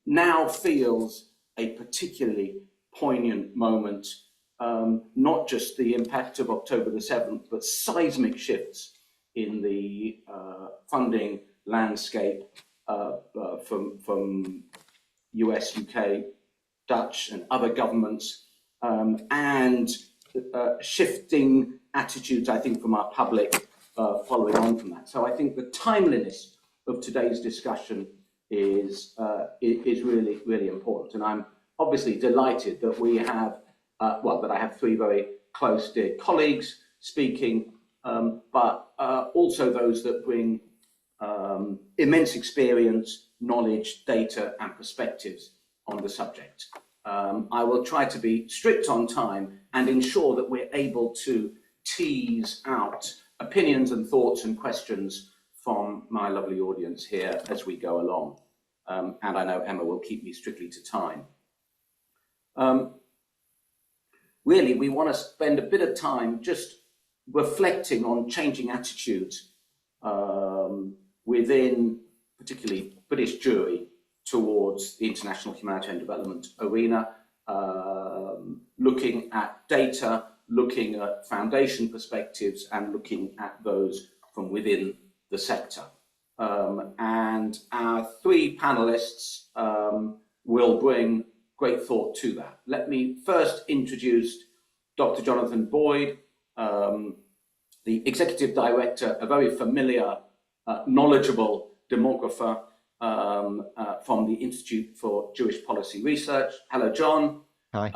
now feels a particularly poignant moment, not just the impact of October the 7th, but seismic shifts in the funding landscape from US, UK, Dutch and other governments, and shifting attitudes, I think, from our public following on from that. So I think the timeliness of today's discussion is really, really important. And I'm obviously delighted that we have, that I have three very close, dear colleagues speaking, but also those that bring immense experience, knowledge, data, and perspectives on the subject. I will try to be strict on time and ensure that we're able to tease out opinions and thoughts and questions from my lovely audience here as we go along. And I know Emma will keep me strictly to time. Really, we want to spend a bit of time just reflecting on changing attitudes within particularly British Jewry towards the international humanitarian development arena, looking at data, looking at foundation perspectives, and looking at those from within the sector. And our three panelists will bring great thought to that. Let me first introduce Dr. Jonathan Boyd, the Executive Director, a very familiar, knowledgeable demographer from the Institute for Jewish Policy Research. Hello, John. Hi.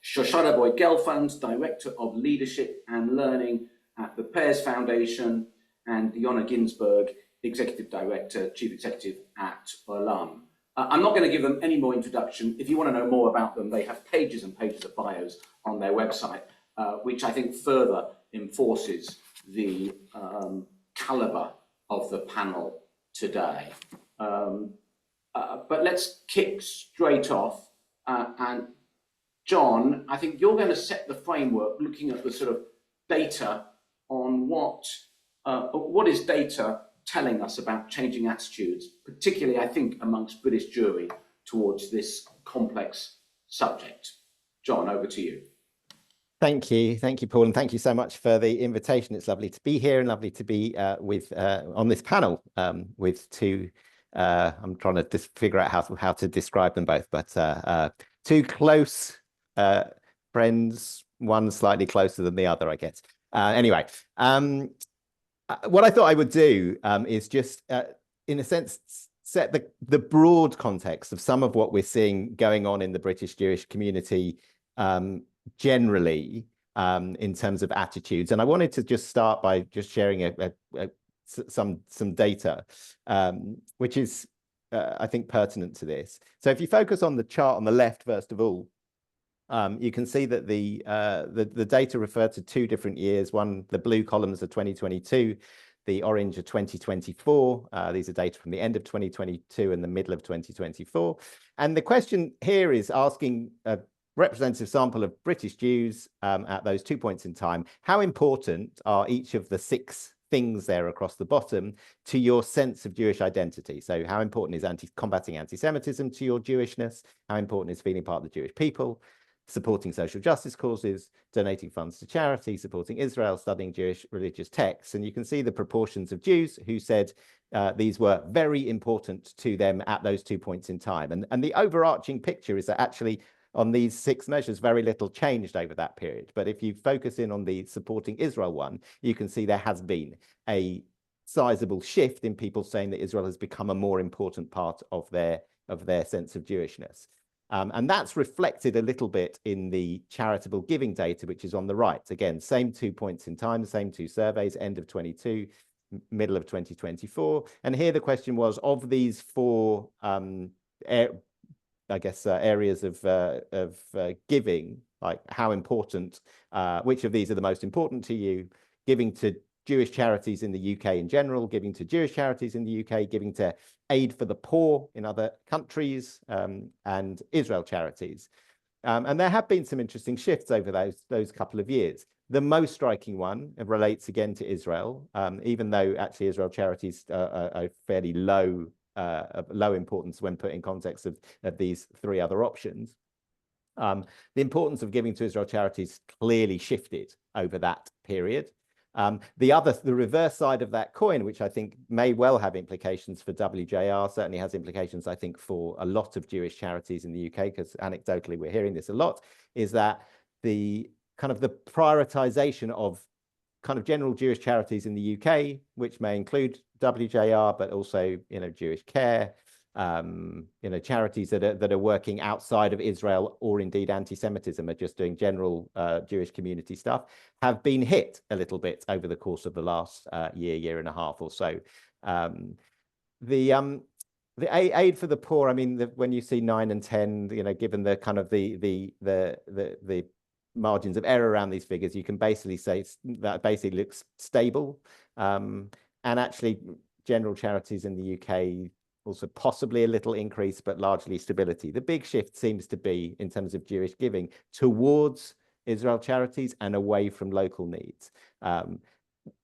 Shoshana Boyd Gelfand, Director of Leadership and Learning at the Pears Foundation, and Dyonna Ginsburg, Executive Director, Chief Executive at OLAM. I'm not going to give them any more introduction. If you want to know more about them, they have pages and pages of bios on their website, which I think further enforces the caliber of the panel today. But let's kick straight off. And John, I think you're going to set the framework looking at the sort of data on what is data telling us about changing attitudes, particularly, I think, amongst British Jewry towards this complex subject. John, over to you. Thank you, Paul, and thank you so much for the invitation. It's lovely to be here and lovely to be on this panel with two. I'm trying to figure out how to describe them both, but two close friends, one slightly closer than the other, I guess. Anyway, what I thought I would do is just, in a sense, set the broad context of some of what we're seeing going on in the British Jewish community generally in terms of attitudes. And I wanted to just start by just sharing some data, which is, I think, pertinent to this. So if you focus on the chart on the left, first of all, you can see that the data refer to two different years. One, the blue columns are 2022, the orange are 2024. These are data from the end of 2022 and the middle of 2024. And the question here is asking a representative sample of British Jews at those 2 points in time, how important are each of the 6 things there across the bottom to your sense of Jewish identity? So how important is combating anti-Semitism to your Jewishness? How important is feeling part of the Jewish people? Supporting social justice causes, donating funds to charity, supporting Israel, studying Jewish religious texts. And you can see the proportions of Jews who said these were very important to them at those 2 points in time. And the overarching picture is that actually on these 6 measures, very little changed over that period. But if you focus in on the supporting Israel one, you can see there has been a sizable shift in people saying that Israel has become a more important part of their sense of Jewishness. And that's reflected a little bit in the charitable giving data, which is on the right. Again, same 2 points in time, same 2 surveys, end of 22, middle of 2024. And here the question was, of these 4, areas of giving, like how important, which of these are the most important to you? Giving to Jewish charities in the UK in general, giving to Jewish charities in the UK, giving to aid for the poor in other countries, and Israel charities. And there have been some interesting shifts over those couple of years. The most striking one relates again to Israel, even though actually Israel charities are a fairly low of low importance when put in context of these three other options. The importance of giving to Israel charities clearly shifted over that period. The reverse side of that coin, which I think may well have implications for WJR, certainly has implications, I think, for a lot of Jewish charities in the UK, because anecdotally we're hearing this a lot, is that the kind of the prioritization of kind of general Jewish charities in the UK, which may include WJR, but also, Jewish Care, charities that are working outside of Israel, or indeed anti-Semitism, are just doing general Jewish community stuff, have been hit a little bit over the course of the last year and a half or so. The aid for the poor, I mean, when you see 9 and 10, given the kind of the margins of error around these figures, you can basically say that basically looks stable. And actually, general charities in the UK also possibly a little increase, but largely stability. The big shift seems to be in terms of Jewish giving towards Israel charities and away from local needs.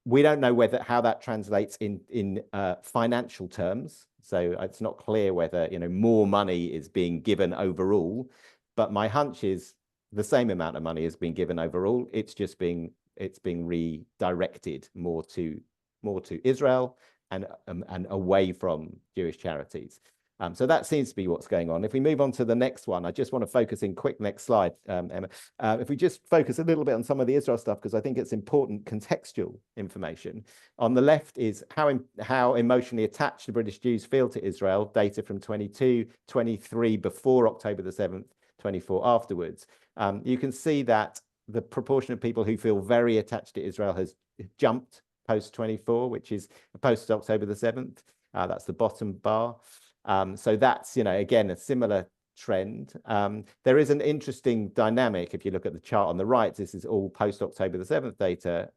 We don't know how that translates in financial terms. So it's not clear whether more money is being given overall, but my hunch is the same amount of money is being given overall. It's just being redirected more to Israel and away from Jewish charities. So that seems to be what's going on. If we move on to the next one, I just want to focus in quick next slide, Emma. If we just focus a little bit on some of the Israel stuff, because I think it's important contextual information. On the left is how emotionally attached the British Jews feel to Israel, data from 22, 23 before October the 7th, 24 afterwards. You can see that the proportion of people who feel very attached to Israel has jumped post-24, which is post-October the 7th. That's the bottom bar. So that's, again, a similar trend. There is an interesting dynamic. If you look at the chart on the right, this is all post-October the 7th data,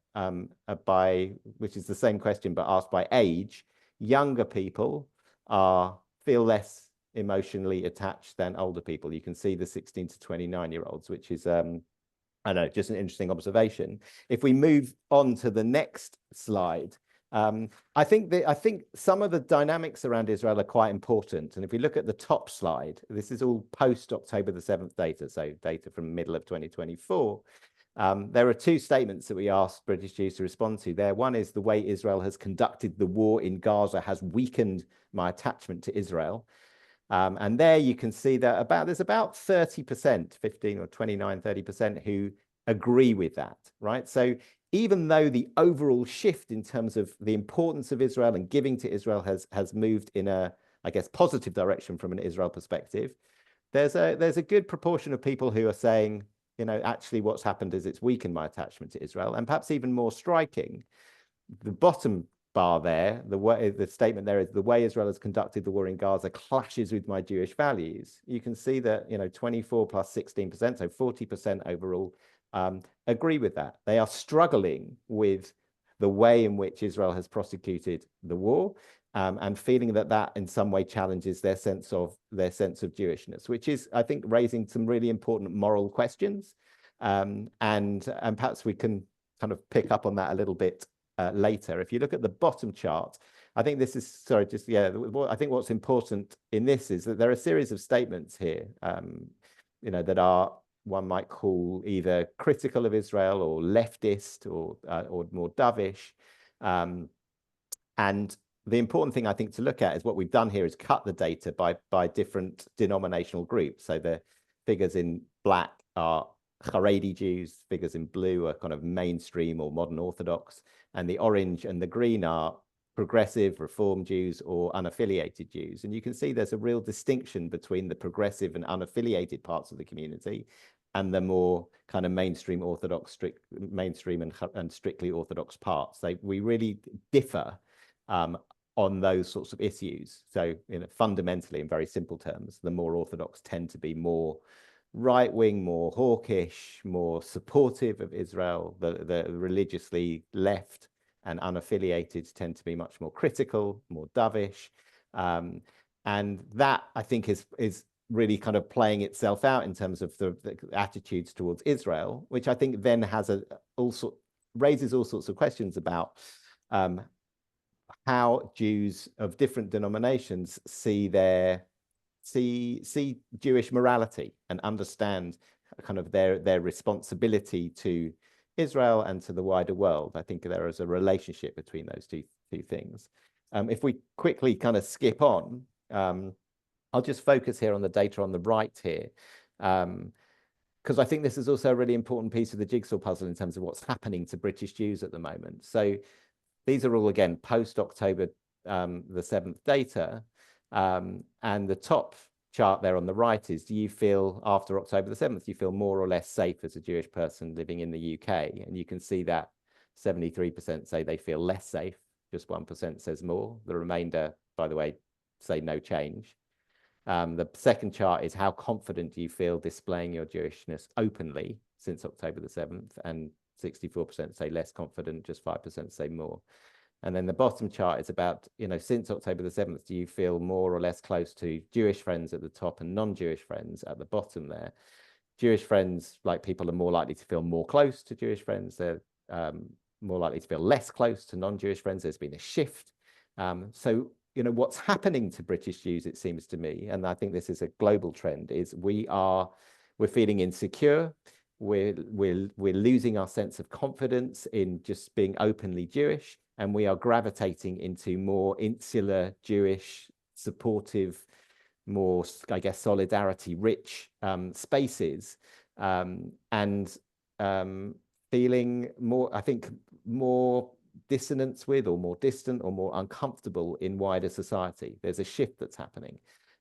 which is the same question, but asked by age. Younger people feel less emotionally attached than older people. You can see the 16 to 29-year-olds, which is I know, just an interesting observation. If we move on to the next slide, I think some of the dynamics around Israel are quite important. And if we look at the top slide, this is all post-October the 7th data, so data from middle of 2024. There are two statements that we asked British Jews to respond to there. One is the way Israel has conducted the war in Gaza has weakened my attachment to Israel. And there you can see that there's about 30%, 15 or 29, 30% who agree with that, right? So even though the overall shift in terms of the importance of Israel and giving to Israel has moved in a, I guess, positive direction from an Israel perspective, there's a good proportion of people who are saying, actually what's happened is it's weakened my attachment to Israel. And perhaps even more striking, the bottom bar there, the statement there is the way Israel has conducted the war in Gaza clashes with my Jewish values. You can see that 24 plus 16%, so 40% overall, agree with that. They are struggling with the way in which Israel has prosecuted the war, and feeling that in some way challenges their sense of Jewishness, which is, I think, raising some really important moral questions. And perhaps we can kind of pick up on that a little bit later. If you look at the bottom chart, I think this is, I think what's important in this is that there are a series of statements here, that are, one might call either critical of Israel or leftist or more dovish. And the important thing I think to look at is what we've done here is cut the data by different denominational groups. So the figures in black are Haredi Jews, figures in blue are kind of mainstream or modern Orthodox, and the orange and the green are progressive, Reform Jews or unaffiliated Jews. And you can see there's a real distinction between the progressive and unaffiliated parts of the community and the more kind of mainstream Orthodox, mainstream and strictly Orthodox parts. We really differ on those sorts of issues. So, fundamentally, in very simple terms, the more Orthodox tend to be more right-wing, more hawkish, more supportive of Israel. The religiously left and unaffiliated tend to be much more critical, more dovish. And that, I think, is really kind of playing itself out in terms of the attitudes towards Israel, which I think then has raises all sorts of questions about how Jews of different denominations see Jewish morality and understand kind of their responsibility to Israel and to the wider world. I think there is a relationship between those two things. If we quickly kind of skip on, I'll just focus here on the data on the right here, because I think this is also a really important piece of the jigsaw puzzle in terms of what's happening to British Jews at the moment. So these are all, again, post-October the 7th data. And the top chart there on the right is, do you feel after October the 7th, you feel more or less safe as a Jewish person living in the UK? And you can see that 73% say they feel less safe, just 1% says more. The remainder, by the way, say no change. The second chart is how confident do you feel displaying your Jewishness openly since October the 7th, and 64% say less confident, just 5% say more. And then the bottom chart is about, since October the 7th, do you feel more or less close to Jewish friends at the top and non-Jewish friends at the bottom there? Jewish friends, like people, are more likely to feel more close to Jewish friends. They're more likely to feel less close to non-Jewish friends. There's been a shift. So, what's happening to British Jews, it seems to me, and I think this is a global trend, is we're feeling insecure. We're losing our sense of confidence in just being openly Jewish, and we are gravitating into more insular Jewish, supportive, more, I guess, solidarity-rich spaces, and feeling more, I think, more dissonance with, or more distant, or more uncomfortable in wider society. There's a shift that's happening.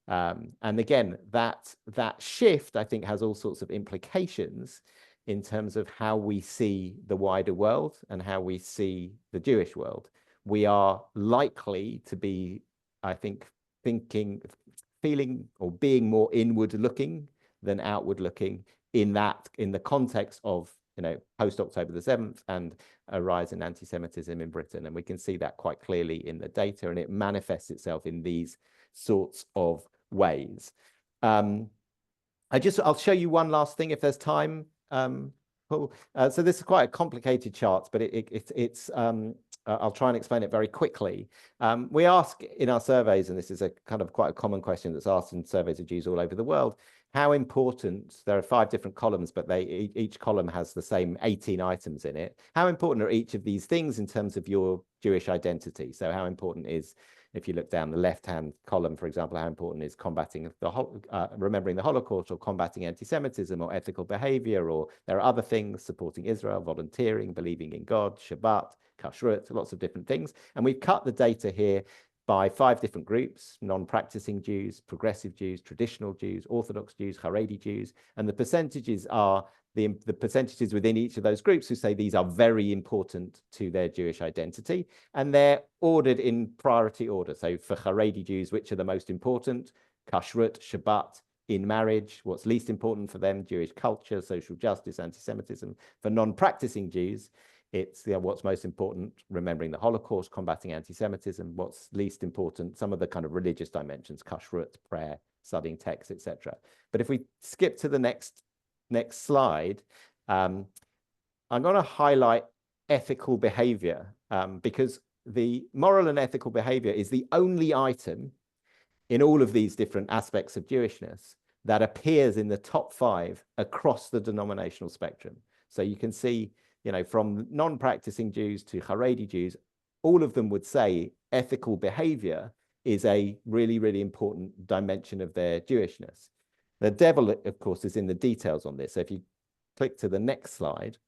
And again, that shift, I think, has all sorts of implications in terms of how we see the wider world and how we see the Jewish world. We are likely to be, I think, feeling or being more inward looking than outward looking in the context of, post October the 7th and a rise in anti-Semitism in Britain. And we can see that quite clearly in the data, and it manifests itself in these sorts of ways. I'll show you one last thing if there's time, Paul. So this is quite a complicated chart, but it's I'll try and explain it very quickly. We ask in our surveys, and this is a kind of quite a common question that's asked in surveys of Jews all over the world, how important, there are 5 different columns, but each column has the same 18 items in it. How important are each of these things in terms of your Jewish identity? So how important is, if you look down the left-hand column, for example, how important is remembering the Holocaust, or combating anti-Semitism, or ethical behavior, or there are other things, supporting Israel, volunteering, believing in God, Shabbat, kashrut, lots of different things. And we've cut the data here by 5 different groups: non-practicing Jews, progressive Jews, traditional Jews, Orthodox Jews, Haredi Jews. And the percentages are the percentages within each of those groups who say these are very important to their Jewish identity. And they're ordered in priority order. So for Haredi Jews, which are the most important? Kashrut, Shabbat, in marriage. What's least important for them? Jewish culture, social justice, anti-Semitism. For non-practicing Jews, it's what's most important: remembering the Holocaust, combating anti-Semitism. What's least important? Some of the kind of religious dimensions: kashrut, prayer, studying texts, etc. But if we skip to the next slide, I'm going to highlight ethical behavior, because the moral and ethical behavior is the only item in all of these different aspects of Jewishness that appears in the top 5 across the denominational spectrum. So you can see, from non-practicing Jews to Haredi Jews, all of them would say ethical behavior is a really, really important dimension of their Jewishness. The devil, of course, is in the details on this. So if you click to the next slide,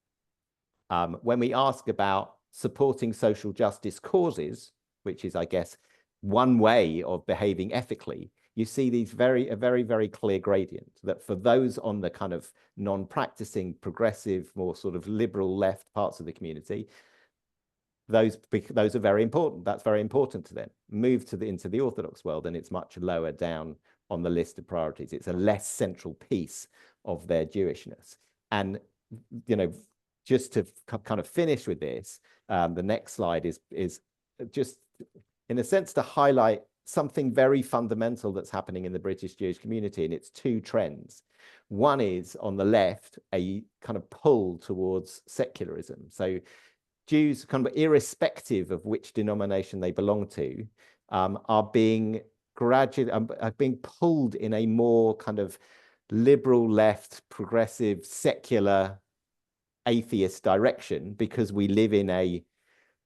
when we ask about supporting social justice causes, which is, I guess, one way of behaving ethically, you see a very, very clear gradient that for those on the kind of non-practicing, progressive, more sort of liberal left parts of the community, those are very important. That's very important to them. Move into the Orthodox world, and it's much lower down on the list of priorities. It's a less central piece of their Jewishness. And, just to kind of finish with this, the next slide is just, in a sense, to highlight something very fundamental that's happening in the British Jewish community, and it's 2 trends. One is, on the left, a kind of pull towards secularism. So Jews, kind of irrespective of which denomination they belong to, are being gradually are being pulled in a more kind of liberal, left, progressive, secular, atheist direction, because we live in a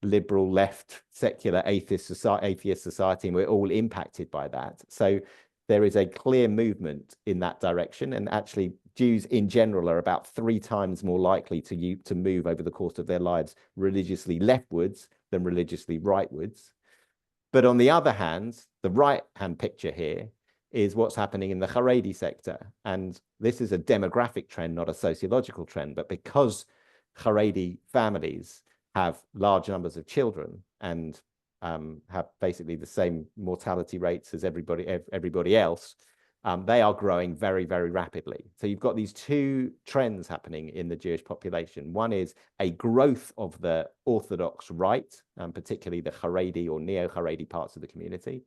liberal, left, secular, atheist society, and we're all impacted by that. So there is a clear movement in that direction, and actually Jews in general are about 3 times more likely to move over the course of their lives religiously leftwards than religiously rightwards. But on the other hand, the right-hand picture here is what's happening in the Haredi sector. And this is a demographic trend, not a sociological trend, but because Haredi families have large numbers of children and have basically the same mortality rates as everybody else, they are growing very, very rapidly. So you've got these 2 trends happening in the Jewish population. One is a growth of the Orthodox right, particularly the Haredi or neo-Haredi parts of the community.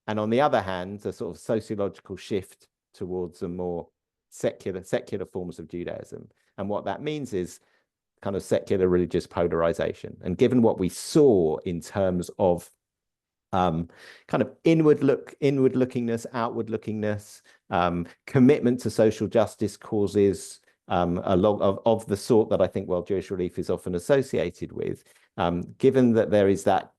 And on the other hand, a sort of sociological shift towards a more secular forms of Judaism. And what that means is kind of secular religious polarization. And given what we saw in terms of kind of inward lookingness, outward lookingness, commitment to social justice causes, a lot of the sort that I think World Jewish Relief is often associated with, given that there is that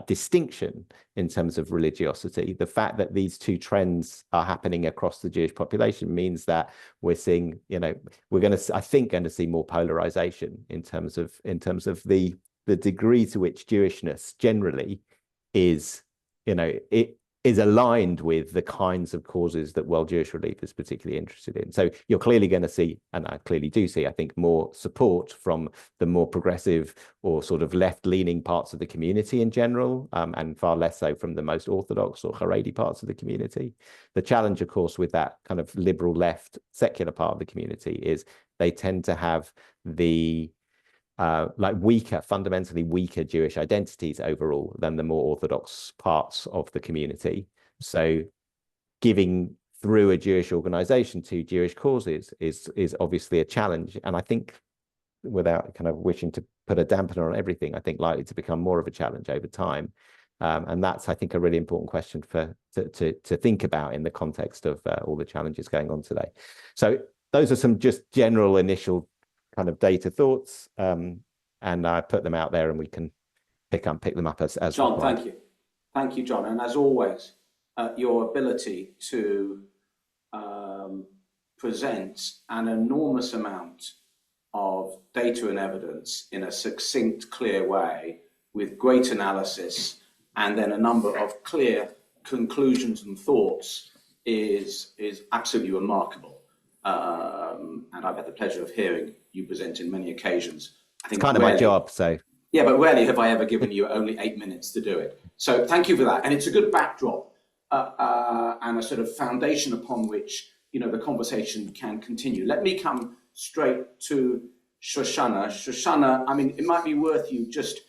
distinction in terms of religiosity, the fact that these 2 trends are happening across the Jewish population means that we're seeing, we're I think going to see more polarization in terms of the degree to which Jewishness generally is, it is aligned with the kinds of causes that World Jewish Relief is particularly interested in. So you're clearly going to see, and I clearly do see, I think, more support from the more progressive or sort of left-leaning parts of the community in general, and far less so from the most Orthodox or Haredi parts of the community. The challenge, of course, with that kind of liberal left secular part of the community is they tend to have the fundamentally weaker Jewish identities overall than the more Orthodox parts of the community. So giving through a Jewish organization to Jewish causes is obviously a challenge. And I think, without kind of wishing to put a dampener on everything, I think likely to become more of a challenge over time. And that's, I think, a really important question to think about in the context of all the challenges going on today. So those are some just general initial kind of data thoughts, and I put them out there, and we can pick them up as John, required. thank you, John. And as always, your ability to present an enormous amount of data and evidence in a succinct, clear way with great analysis, and then a number of clear conclusions and thoughts is absolutely remarkable. And I've had the pleasure of hearing you present in many occasions. I think it's kind of my job, so. Yeah, but rarely have I ever given you only 8 minutes to do it. So thank you for that. And it's a good backdrop and a sort of foundation upon which, the conversation can continue. Let me come straight to Shoshana. Shoshana, I mean, it might be worth you just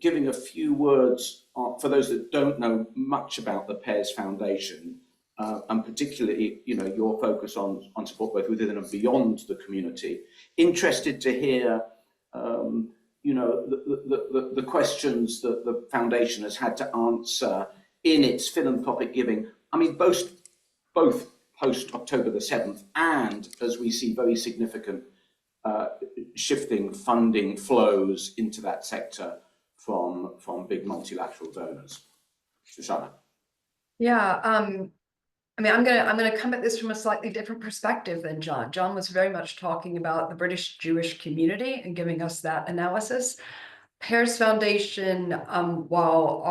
giving a few words for those that don't know much about the Pears Foundation, and particularly, your focus on support both within and beyond the community. Interested to hear, the questions that the foundation has had to answer in its philanthropic giving. I mean, both post October the 7th, and as we see very significant shifting funding flows into that sector from big multilateral donors. Shoshana. Yeah, I mean, I'm gonna come at this from a slightly different perspective than John. John was very much talking about the British Jewish community and giving us that analysis. Pears Foundation, while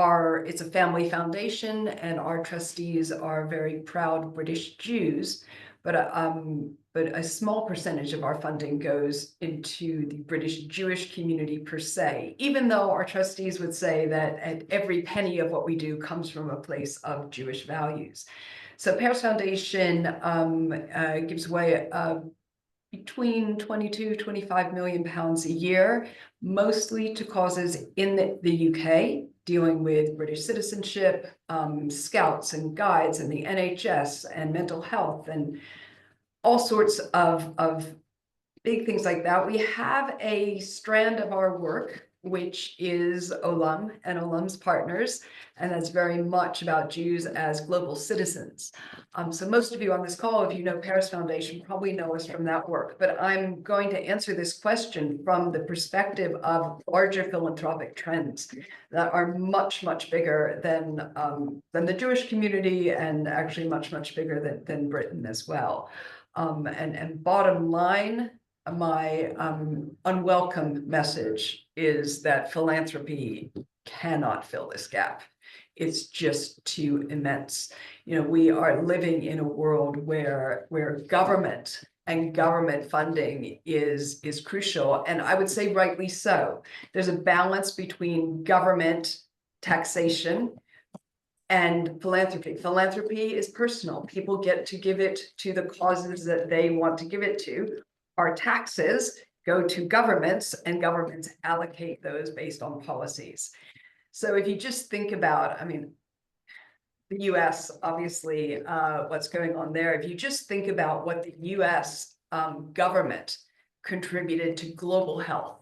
it's a family foundation and our trustees are very proud British Jews, but a small percentage of our funding goes into the British Jewish community per se, even though our trustees would say that every penny of what we do comes from a place of Jewish values. So Pears Foundation gives away between 22, 25 million pounds a year, mostly to causes in the UK, dealing with British citizenship, scouts and guides, and the NHS, and mental health, and all sorts of big things like that. We have a strand of our work, which is OLAM and OLAM's partners, and that's very much about Jews as global citizens. So most of you on this call, if you know Pears Foundation, probably know us from that work, but I'm going to answer this question from the perspective of larger philanthropic trends that are much, much bigger than the Jewish community, and actually much, much bigger than Britain as well. And bottom line, my unwelcome message is that philanthropy cannot fill this gap. It's just too immense. You know, we are living in a world where government and government funding is crucial, and I would say rightly so. There's a balance between government taxation and philanthropy. Philanthropy is personal. People get to give it to the causes that they want to give it to. Our taxes go to governments, and governments allocate those based on policies. So if you just think about, I mean, the US, obviously, what's going on there, if you just think about what the US government contributed to global health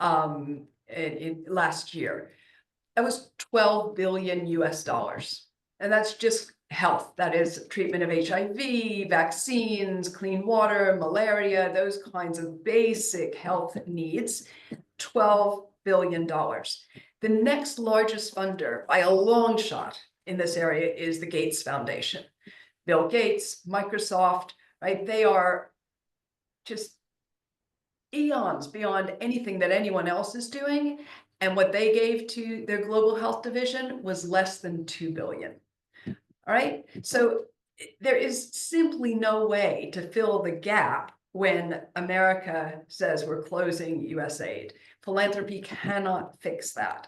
in last year, that was 12 billion US dollars. And that's just health. That is treatment of HIV, vaccines, clean water, malaria, those kinds of basic health needs, $12 billion. The next largest funder by a long shot in this area is the Gates Foundation. Bill Gates, Microsoft, right? They are just eons beyond anything that anyone else is doing. And what they gave to their global health division was less than 2 billion. All right. So there is simply no way to fill the gap when America says we're closing US aid. Philanthropy cannot fix that.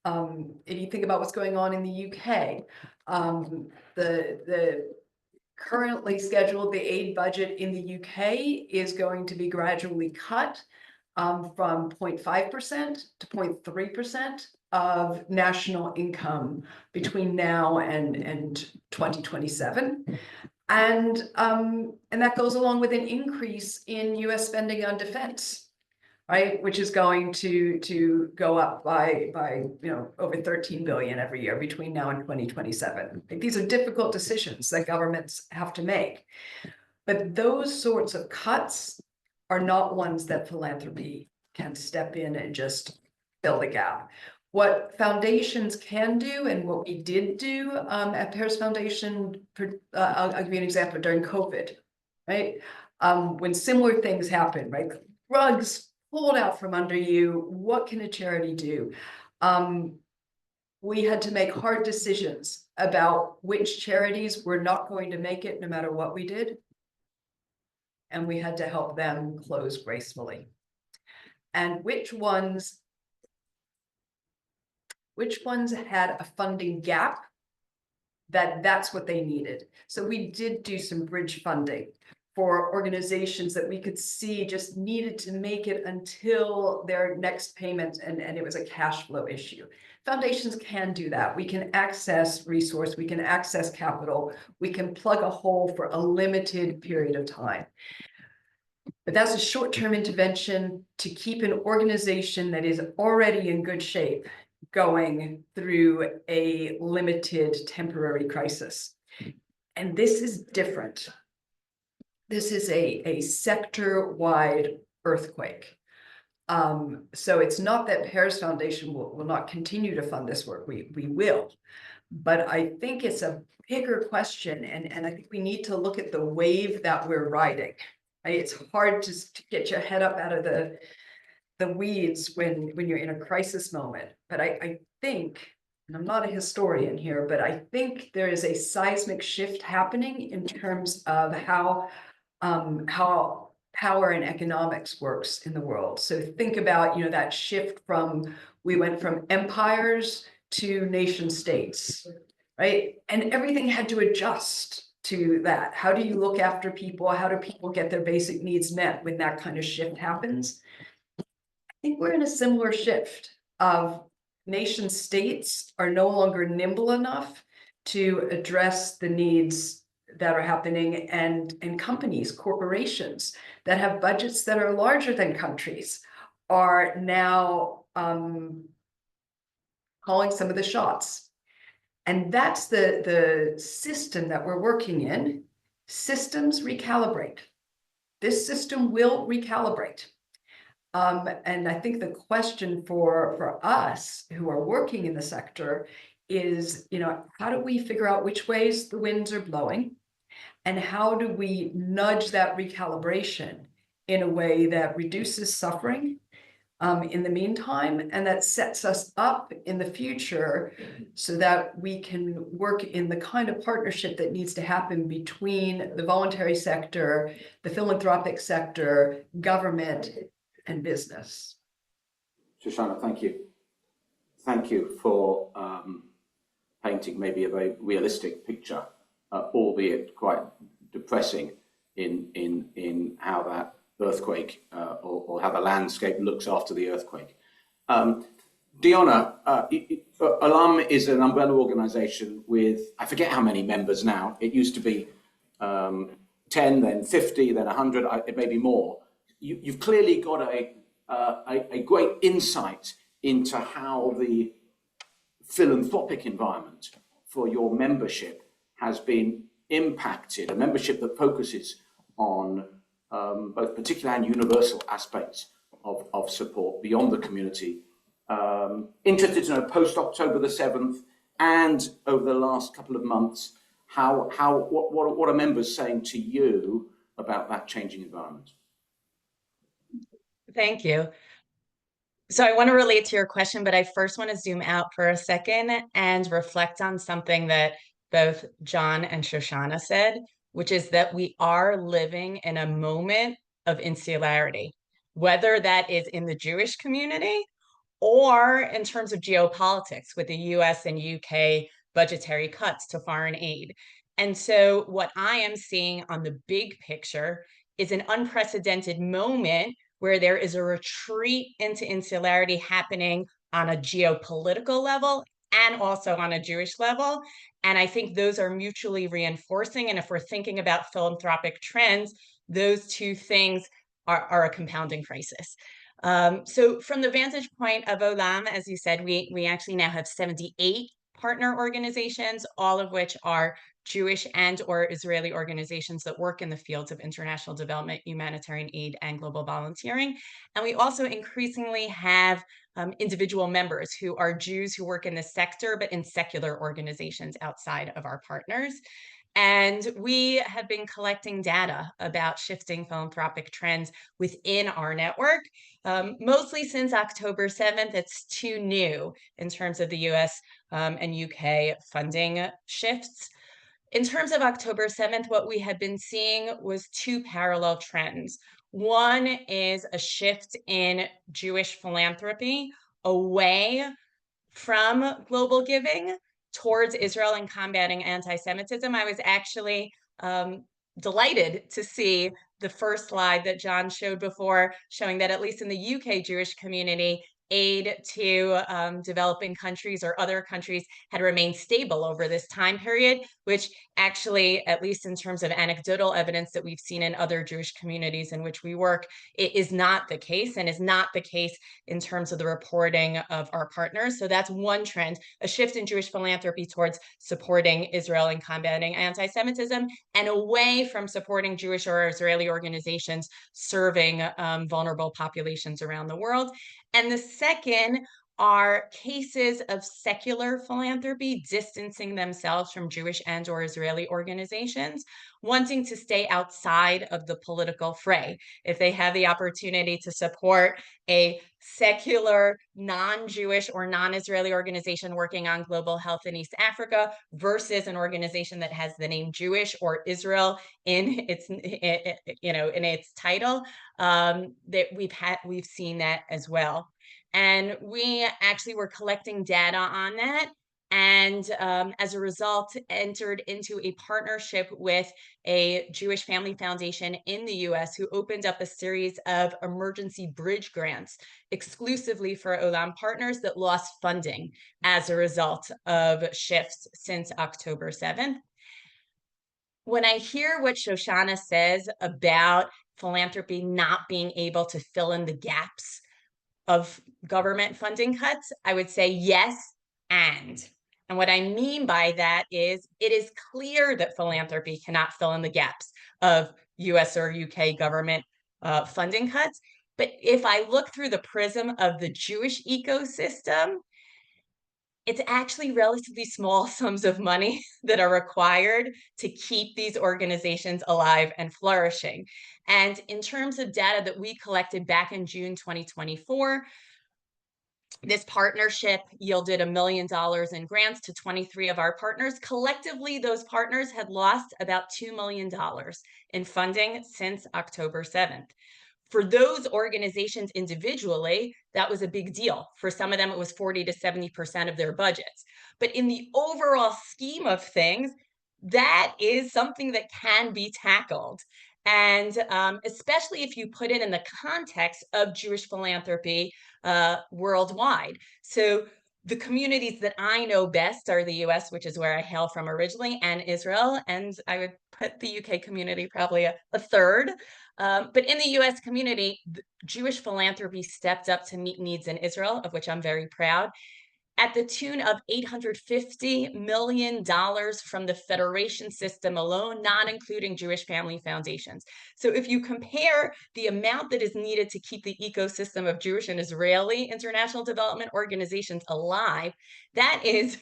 If you think about what's going on in the UK, the currently scheduled, the aid budget in the UK is going to be gradually cut from 0.5% to 0.3% of national income between now and 2027. And that goes along with an increase in US spending on defense, right? Which is going to go up by over 13 billion every year between now and 2027. These are difficult decisions that governments have to make. But those sorts of cuts are not ones that philanthropy can step in and just fill the gap. What foundations can do, and what we did do at Pears Foundation, I'll give you an example during COVID, right? When similar things happen, right? Rugs pulled out from under you, what can a charity do? We had to make hard decisions about which charities were not going to make it no matter what we did. And we had to help them close gracefully. And which ones had a funding gap that's what they needed. So we did do some bridge funding for organizations that we could see just needed to make it until their next payment, and it was a cash flow issue. Foundations can do that. We can access resource, we can access capital, we can plug a hole for a limited period of time. But that's a short-term intervention to keep an organization that is already in good shape going through a limited temporary crisis. And this is different. This is a sector-wide earthquake. So it's not that Pears Foundation will not continue to fund this work. We will. But I think it's a bigger question, and I think we need to look at the wave that we're riding. Right? It's hard to get your head up out of the weeds when you're in a crisis moment. But I think, and I'm not a historian here, but I think there is a seismic shift happening in terms of how power and economics works in the world. So think about, that shift we went from empires to nation states, right? And everything had to adjust to that. How do you look after people? How do people get their basic needs met when that kind of shift happens? I think we're in a similar shift of nation states are no longer nimble enough to address the needs that are happening, and companies, corporations that have budgets that are larger than countries are now calling some of the shots. And that's the system that we're working in. Systems recalibrate. This system will recalibrate. And I think the question for us who are working in the sector is, how do we figure out which ways the winds are blowing? And how do we nudge that recalibration in a way that reduces suffering in the meantime, and that sets us up in the future so that we can work in the kind of partnership that needs to happen between the voluntary sector, the philanthropic sector, government, and business. Shoshana, thank you. Thank you for painting maybe a very realistic picture, albeit quite depressing in how that earthquake or how the landscape looks after the earthquake. Dyonna, OLAM is an umbrella organization with, I forget how many members now. It used to be 10, then 50, then 100, it may be more. You've clearly got a great insight into how the philanthropic environment for your membership has been impacted, a membership that focuses on both particular and universal aspects of support beyond the community. Interested to know post-October the 7th and over the last couple of months, what are members saying to you about that changing environment? Thank you. So I want to relate to your question, but I first want to zoom out for a second and reflect on something that both John and Shoshana said, which is that we are living in a moment of insularity, whether that is in the Jewish community or in terms of geopolitics with the US and UK budgetary cuts to foreign aid. And so what I am seeing on the big picture is an unprecedented moment where there is a retreat into insularity happening on a geopolitical level and also on a Jewish level. And I think those are mutually reinforcing. And if we're thinking about philanthropic trends, those two things are a compounding crisis. So from the vantage point of OLAM, as you said, we actually now have 78 partner organizations, all of which are Jewish and or Israeli organizations that work in the fields of international development, humanitarian aid, and global volunteering. And we also increasingly have individual members who are Jews who work in the sector, but in secular organizations outside of our partners. And we have been collecting data about shifting philanthropic trends within our network, mostly since October 7th. It's too new in terms of the US and UK funding shifts. In terms of October 7th, what we had been seeing was two parallel trends. One is a shift in Jewish philanthropy away from global giving towards Israel and combating anti-Semitism. I was actually delighted to see the first slide that John showed before, showing that at least in the UK Jewish community, aid to developing countries or other countries had remained stable over this time period, which actually, at least in terms of anecdotal evidence that we've seen in other Jewish communities in which we work, it is not the case, and is not the case in terms of the reporting of our partners. So that's one trend, a shift in Jewish philanthropy towards supporting Israel and combating anti-Semitism, and away from supporting Jewish or Israeli organizations serving vulnerable populations around the world. And the second are cases of secular philanthropy distancing themselves from Jewish and or Israeli organizations, wanting to stay outside of the political fray. If they have the opportunity to support a secular, non-Jewish or non-Israeli organization working on global health in East Africa versus an organization that has the name Jewish or Israel in its, in its title, that we've seen that as well. And we actually were collecting data on that. And as a result, entered into a partnership with a Jewish family foundation in the US who opened up a series of emergency bridge grants exclusively for OLAM partners that lost funding as a result of shifts since October 7th. when I hear what Shoshana says about philanthropy not being able to fill in the gaps of government funding cuts, I would say yes, and what I mean by that is it is clear that philanthropy cannot fill in the gaps of US or UK government funding cuts. But if I look through the prism of the Jewish ecosystem, it's actually relatively small sums of money that are required to keep these organizations alive and flourishing. And in terms of data that we collected back in June 2024, this partnership yielded $1 million in grants to 23 of our partners. Collectively, those partners had lost about $2 million in funding since October 7th. For those organizations individually, that was a big deal. For some of them, it was 40 to 70% of their budgets. But in the overall scheme of things, that is something that can be tackled. And especially if you put it in the context of Jewish philanthropy worldwide. So the communities that I know best are the US, which is where I hail from originally, and Israel. And I would put the UK community probably a third. But in the US community, Jewish philanthropy stepped up to meet needs in Israel, of which I'm very proud, at the tune of $850 million from the federation system alone, not including Jewish family foundations. So if you compare the amount that is needed to keep the ecosystem of Jewish and Israeli international development organizations alive, that is,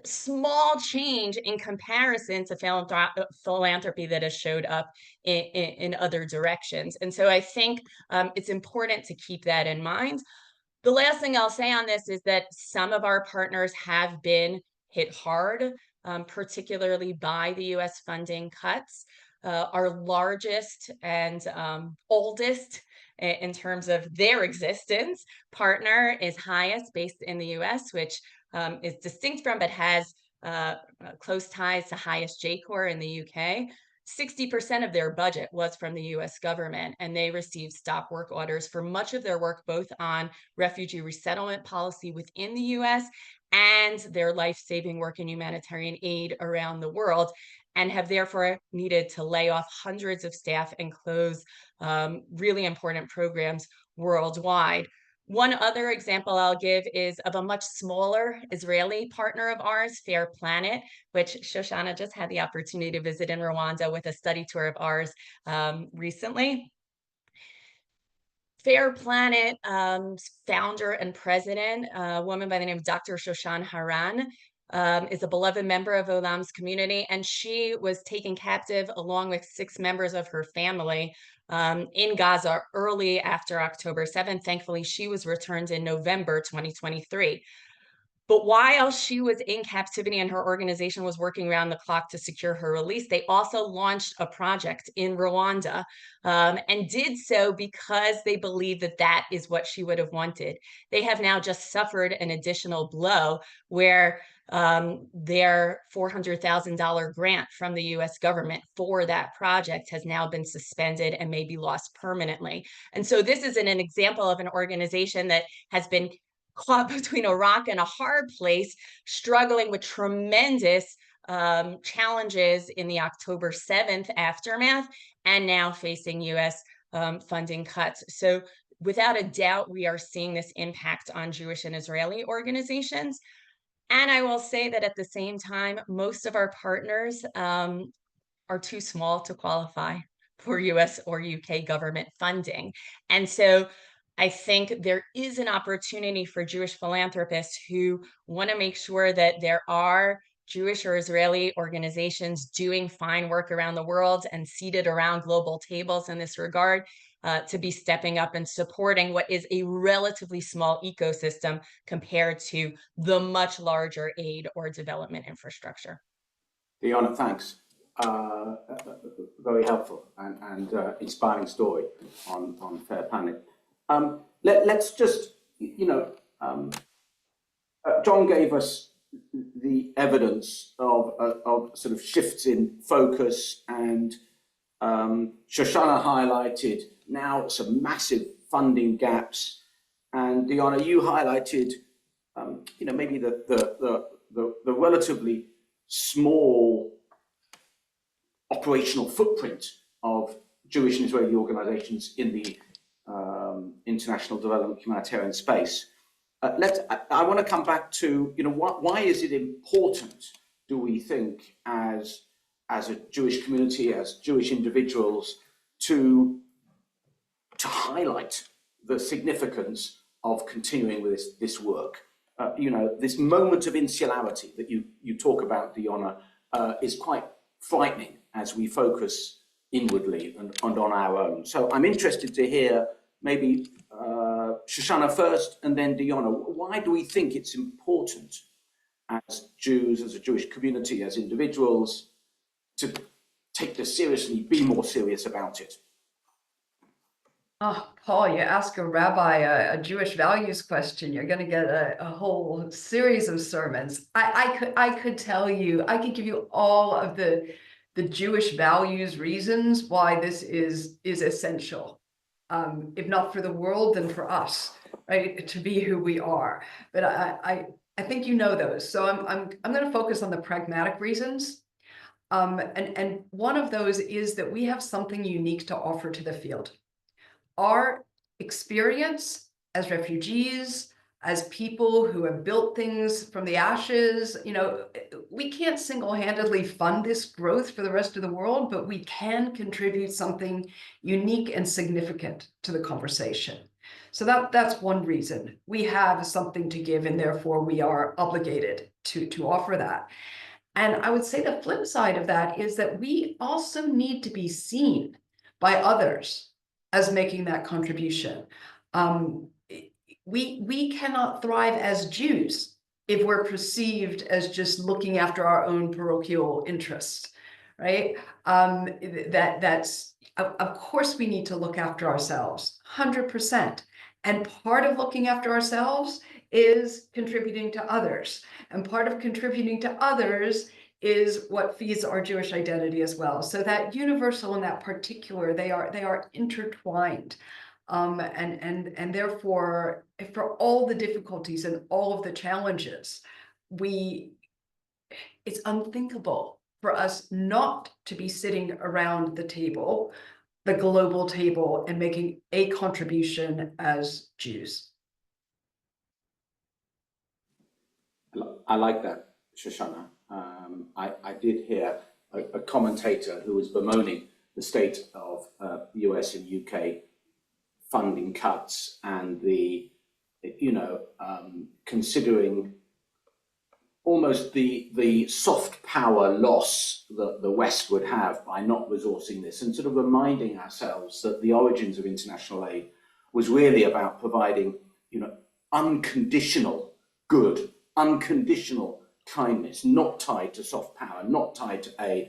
small change in comparison to philanthropy that has showed up in other directions. And so I think it's important to keep that in mind. The last thing I'll say on this is that some of our partners have been hit hard, particularly by the US funding cuts. Our largest and oldest in terms of their existence partner is Highest, based in the US, which is distinct from but has close ties to Highest J-Corps in the UK. 60% of their budget was from the US government, and they received stop work orders for much of their work, both on refugee resettlement policy within the US and their life-saving work in humanitarian aid around the world, and have therefore needed to lay off hundreds of staff and close really important programs worldwide. One other example I'll give is of a much smaller Israeli partner of ours, Fair Planet, which Shoshana just had the opportunity to visit in Rwanda with a study tour of ours recently. Fair Planet founder and president, a woman by the name of Dr. Shoshana Haran, is a beloved member of OLAM's community, and she was taken captive along with 6 members of her family in Gaza early after October 7th. Thankfully, she was returned in November 2023. But while she was in captivity and her organization was working around the clock to secure her release, they also launched a project in Rwanda and did so because they believed that that is what she would have wanted. They have now just suffered an additional blow where their $400,000 grant from the US government for that project has now been suspended and may be lost permanently. And so this is an example of an organization that has been caught between a rock and a hard place, struggling with tremendous challenges in the October 7th aftermath, and now facing US funding cuts. So without a doubt, we are seeing this impact on Jewish and Israeli organizations. And I will say that at the same time, most of our partners are too small to qualify for US or UK government funding. And so I think there is an opportunity for Jewish philanthropists who want to make sure that there are Jewish or Israeli organizations doing fine work around the world and seated around global tables in this regard, to be stepping up and supporting what is a relatively small ecosystem compared to the much larger aid or development infrastructure. Dyonna, thanks. Very helpful and inspiring story on Fair Planet. Let's just, John gave us the evidence of sort of shifts in focus, and Shoshana highlighted now some massive funding gaps, and Dyonna, you highlighted, maybe the relatively small operational footprint of Jewish and Israeli organizations in the international development humanitarian space. I want to come back to, why is it important, do we think, as a Jewish community, as Jewish individuals, to highlight the significance of continuing with this work? This moment of insularity that you talk about, Dyonna, is quite frightening as we focus inwardly and on our own. So I'm interested to hear maybe Shoshana first and then Dyonna. Why do we think it's important as Jews, as a Jewish community, as individuals, to take this seriously, be more serious about it? Oh, Paul, you ask a rabbi a Jewish values question, you're going to get a whole series of sermons. I could tell you, I could give you all of the Jewish values reasons why this is essential. If not for the world, then for us, right, to be who we are. But I think you know those. So I'm going to focus on the pragmatic reasons. And one of those is that we have something unique to offer to the field. Our experience as refugees, as people who have built things from the ashes, we can't single-handedly fund this growth for the rest of the world, but we can contribute something unique and significant to the conversation. So that's one reason. We have something to give, and therefore we are obligated to offer that. And I would say the flip side of that is that we also need to be seen by others as making that contribution. We cannot thrive as Jews if we're perceived as just looking after our own parochial interests, right? That's of course we need to look after ourselves, 100%. And part of looking after ourselves is contributing to others. And part of contributing to others is what feeds our Jewish identity as well. So that universal and that particular, they are intertwined. And therefore, for all the difficulties and all of the challenges, it's unthinkable for us not to be sitting around the table, the global table, and making a contribution as Jews. I like that, Shoshana. I did hear a commentator who was bemoaning the state of the US and UK funding cuts and considering almost the soft power loss that the West would have by not resourcing this, and sort of reminding ourselves that the origins of international aid was really about providing, unconditional good, unconditional kindness, not tied to soft power, not tied to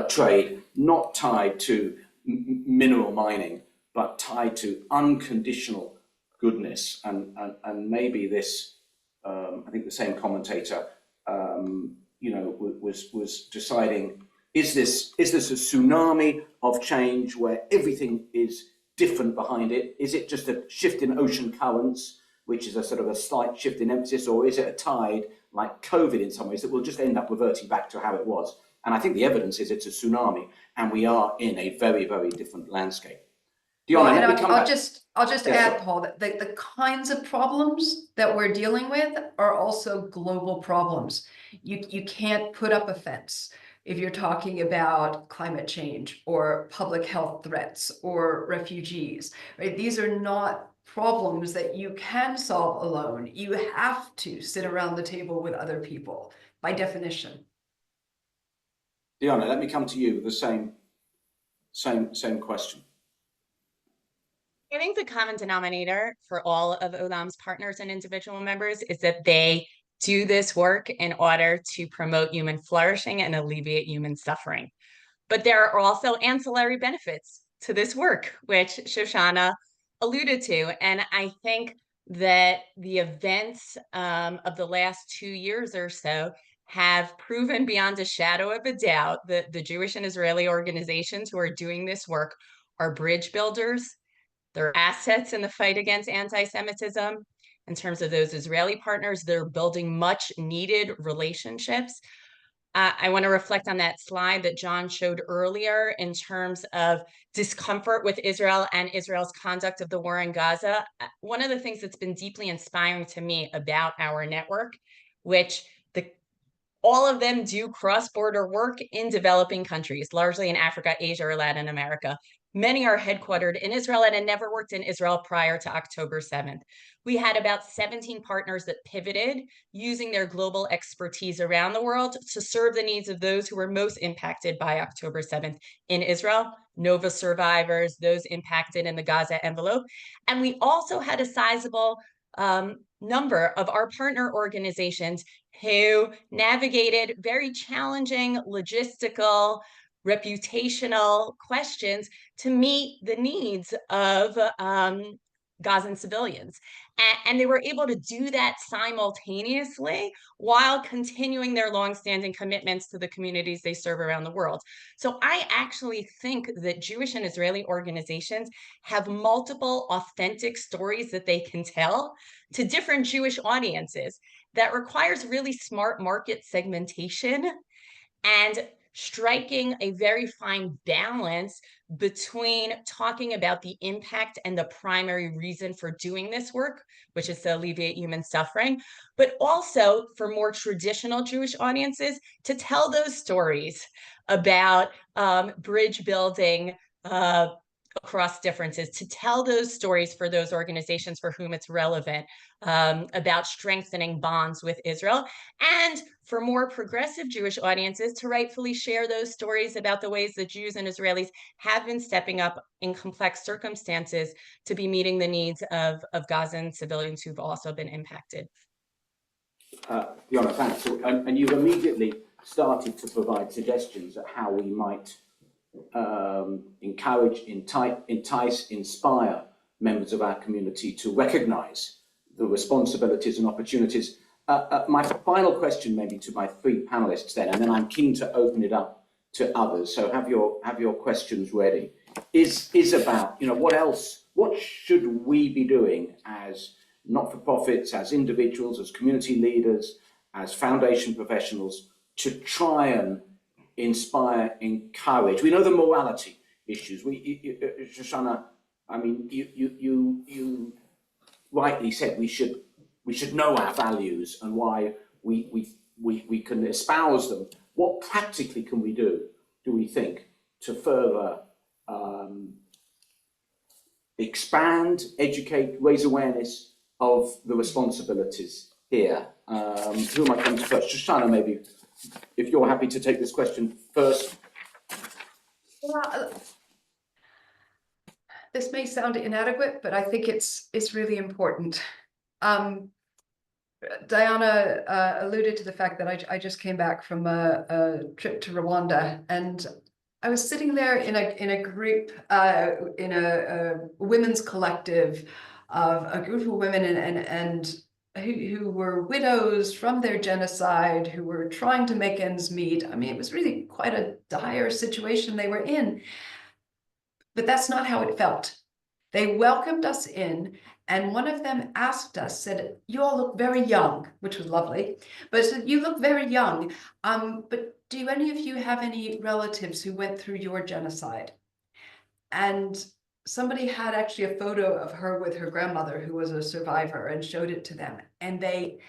trade, not tied to mineral mining, but tied to unconditional goodness. And maybe this, I think the same commentator, was deciding, is this a tsunami of change where everything is different behind it? Is it just a shift in ocean currents, which is a sort of a slight shift in emphasis, or is it a tide like COVID in some ways that will just end up reverting back to how it was? And I think the evidence is it's a tsunami, and we are in a very, very different landscape. Dyonna, I'll just add, Paul, that the kinds of problems that we're dealing with are also global problems. You can't put up a fence if you're talking about climate change or public health threats or refugees, right? These are not problems that you can solve alone. You have to sit around the table with other people, by definition. Dyonna, let me come to you with the same question. I think the common denominator for all of OLAM's partners and individual members is that they do this work in order to promote human flourishing and alleviate human suffering. But there are also ancillary benefits to this work, which Shoshana alluded to. And I think that the events of the last 2 years or so have proven beyond a shadow of a doubt that the Jewish and Israeli organizations who are doing this work are bridge builders. They're assets in the fight against anti-Semitism. In terms of those Israeli partners, they're building much needed relationships. I want to reflect on that slide that John showed earlier in terms of discomfort with Israel and Israel's conduct of the war in Gaza. One of the things that's been deeply inspiring to me about our network, which all of them do cross-border work in developing countries, largely in Africa, Asia, or Latin America. Many are headquartered in Israel and had never worked in Israel prior to October 7th. We had about 17 partners that pivoted using their global expertise around the world to serve the needs of those who were most impacted by October 7th in Israel, Nova survivors, those impacted in the Gaza envelope. And we also had a sizable number of our partner organizations who navigated very challenging logistical, reputational questions to meet the needs of Gazan civilians. And they were able to do that simultaneously while continuing their longstanding commitments to the communities they serve around the world. So I actually think that Jewish and Israeli organizations have multiple authentic stories that they can tell to different Jewish audiences that requires really smart market segmentation and striking a very fine balance between talking about the impact and the primary reason for doing this work, which is to alleviate human suffering, but also for more traditional Jewish audiences to tell those stories about bridge building, across differences, to tell those stories for those organizations for whom it's relevant, about strengthening bonds with Israel, and for more progressive Jewish audiences to rightfully share those stories about the ways that Jews and Israelis have been stepping up in complex circumstances to be meeting the needs of Gazan civilians who've also been impacted. Dyonna, thanks. And you've immediately started to provide suggestions at how we might encourage, entice, inspire members of our community to recognise the responsibilities and opportunities. My final question, maybe to my three panelists, then, and then I'm keen to open it up to others. So have your questions ready. Is about, you know, what should we be doing as not-for-profits, as individuals, as community leaders, as foundation professionals to try and inspire, encourage. We know the morality issues. Shoshana, I mean, you rightly said we should know our values and why we can espouse them. What practically can we do we think, to further expand, educate, raise awareness of the responsibilities here? Who am I coming to first? Shoshana, maybe, if you're happy to take this question first. Well, this may sound inadequate, but I think it's really important. Dyonna alluded to the fact that I just came back from a trip to Rwanda, and I was sitting there in a group, in a women's collective of a group of women and who were widows from their genocide, who were trying to make ends meet. I mean, it was really quite a dire situation they were in, but that's not how it felt. They welcomed us in, and one of them asked us, said, "You all look very young," which was lovely, but said, "You look very young, but do any of you have any relatives who went through your genocide?" And somebody had actually a photo of her with her grandmother, who was a survivor, and showed it to them. And they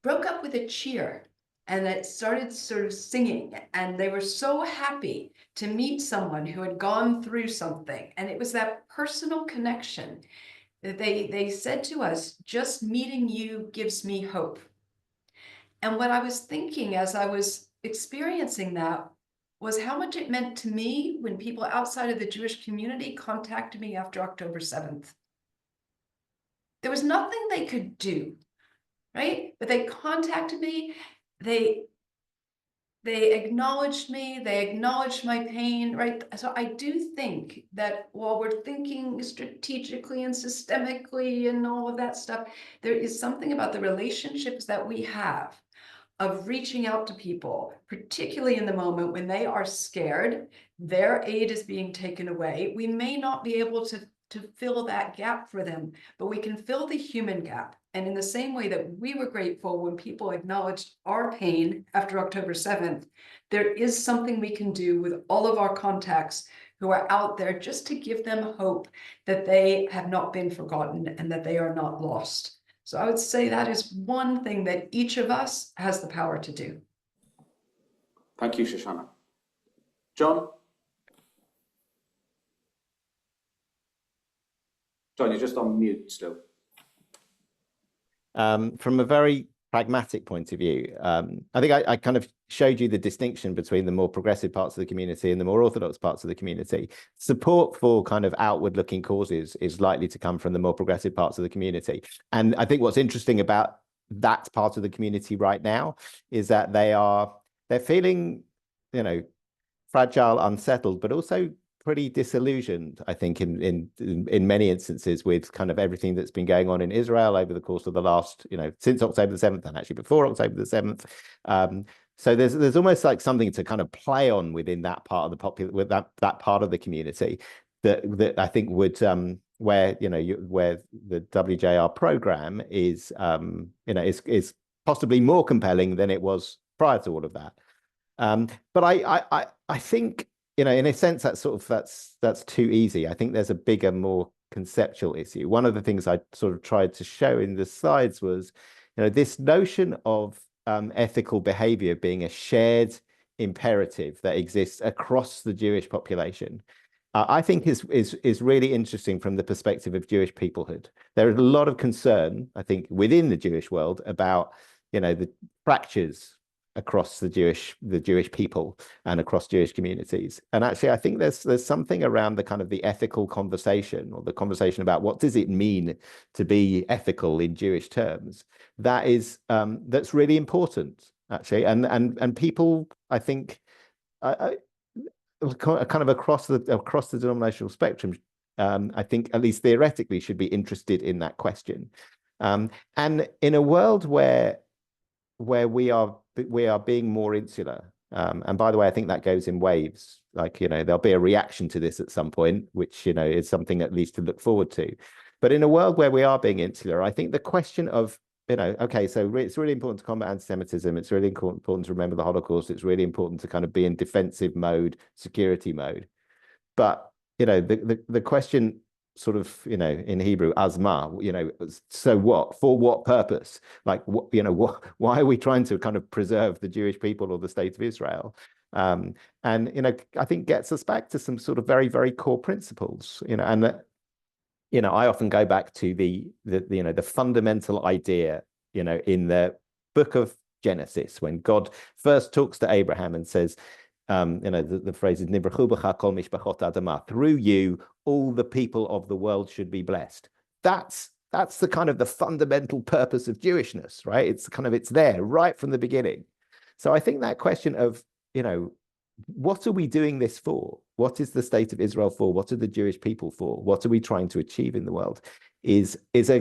broke up with a cheer, and it started sort of singing. And they were so happy to meet someone who had gone through something. And it was that personal connection that they said to us, "Just meeting you gives me hope." And what I was thinking as I was experiencing that was how much it meant to me when people outside of the Jewish community contacted me after October 7th. There was nothing they could do, right? But they contacted me, they acknowledged me, they acknowledged my pain, right? So I do think that while we're thinking strategically and systemically and all of that stuff, there is something about the relationships that we have of reaching out to people, particularly in the moment when they are scared, their aid is being taken away. We may not be able to to fill that gap for them, but we can fill the human gap. And in the same way that we were grateful when people acknowledged our pain after October 7th, there is something we can do with all of our contacts who are out there just to give them hope that they have not been forgotten and that they are not lost. So I would say that is one thing that each of us has the power to do. Thank you, Shoshana. John? John, you're just on mute still. From a very pragmatic point of view, I think I kind of showed you the distinction between the more progressive parts of the community and the more orthodox parts of the community. Support for kind of outward-looking causes is likely to come from the more progressive parts of the community. And I think what's interesting about that part of the community right now is that they're feeling, you know, fragile, unsettled, but also pretty disillusioned, I think, in many instances with kind of everything that's been going on in Israel over the course of the last, you know, since October the 7th and actually before October the 7th. So there's almost like something to kind of play on within that part of the with that part of the community that I think would where, you know, where the WJR program is you know, is possibly more compelling than it was prior to all of that. But I think, you know, in a sense, that's too easy. I think there's a bigger, more conceptual issue. One of the things I sort of tried to show in the slides was, you know, this notion of ethical behavior being a shared imperative that exists across the Jewish population. I think is really interesting from the perspective of Jewish peoplehood. There is a lot of concern, I think, within the Jewish world about, you know, the fractures across the Jewish people and across Jewish communities. And actually, I think there's something around the kind of the ethical conversation, or the conversation about what does it mean to be ethical in Jewish terms, that is that's really important, actually. And people, I think, kind of across the denominational spectrum, I think at least theoretically should be interested in that question. And in a world where we are being more insular, and by the way, I think that goes in waves. Like, you know, there'll be a reaction to this at some point, which, you know, is something at least to look forward to. But in a world where we are being insular, I think the question of, you know, okay, so it's really important to combat anti-Semitism. It's really important to remember the Holocaust. It's really important to kind of be in defensive mode, security mode. But, you know, the question sort of, you know, in Hebrew, asma, you know, so what, for what purpose? Like, what, you know, why are we trying to kind of preserve the Jewish people or the state of Israel? And, you know, I think gets us back to some sort of very, very core principles, you know, and, you know, I often go back to the you know, the fundamental idea, you know, in the book of Genesis, when God first talks to Abraham and says, you know, the phrase is "Nivrachu b'cha kol mishpachot adama." Through you, all the people of the world should be blessed. That's the kind of the fundamental purpose of Jewishness, right? It's there right from the beginning. So I think that question of, you know, what are we doing this for? What is the state of Israel for? What are the Jewish people for? What are we trying to achieve in the world? Is the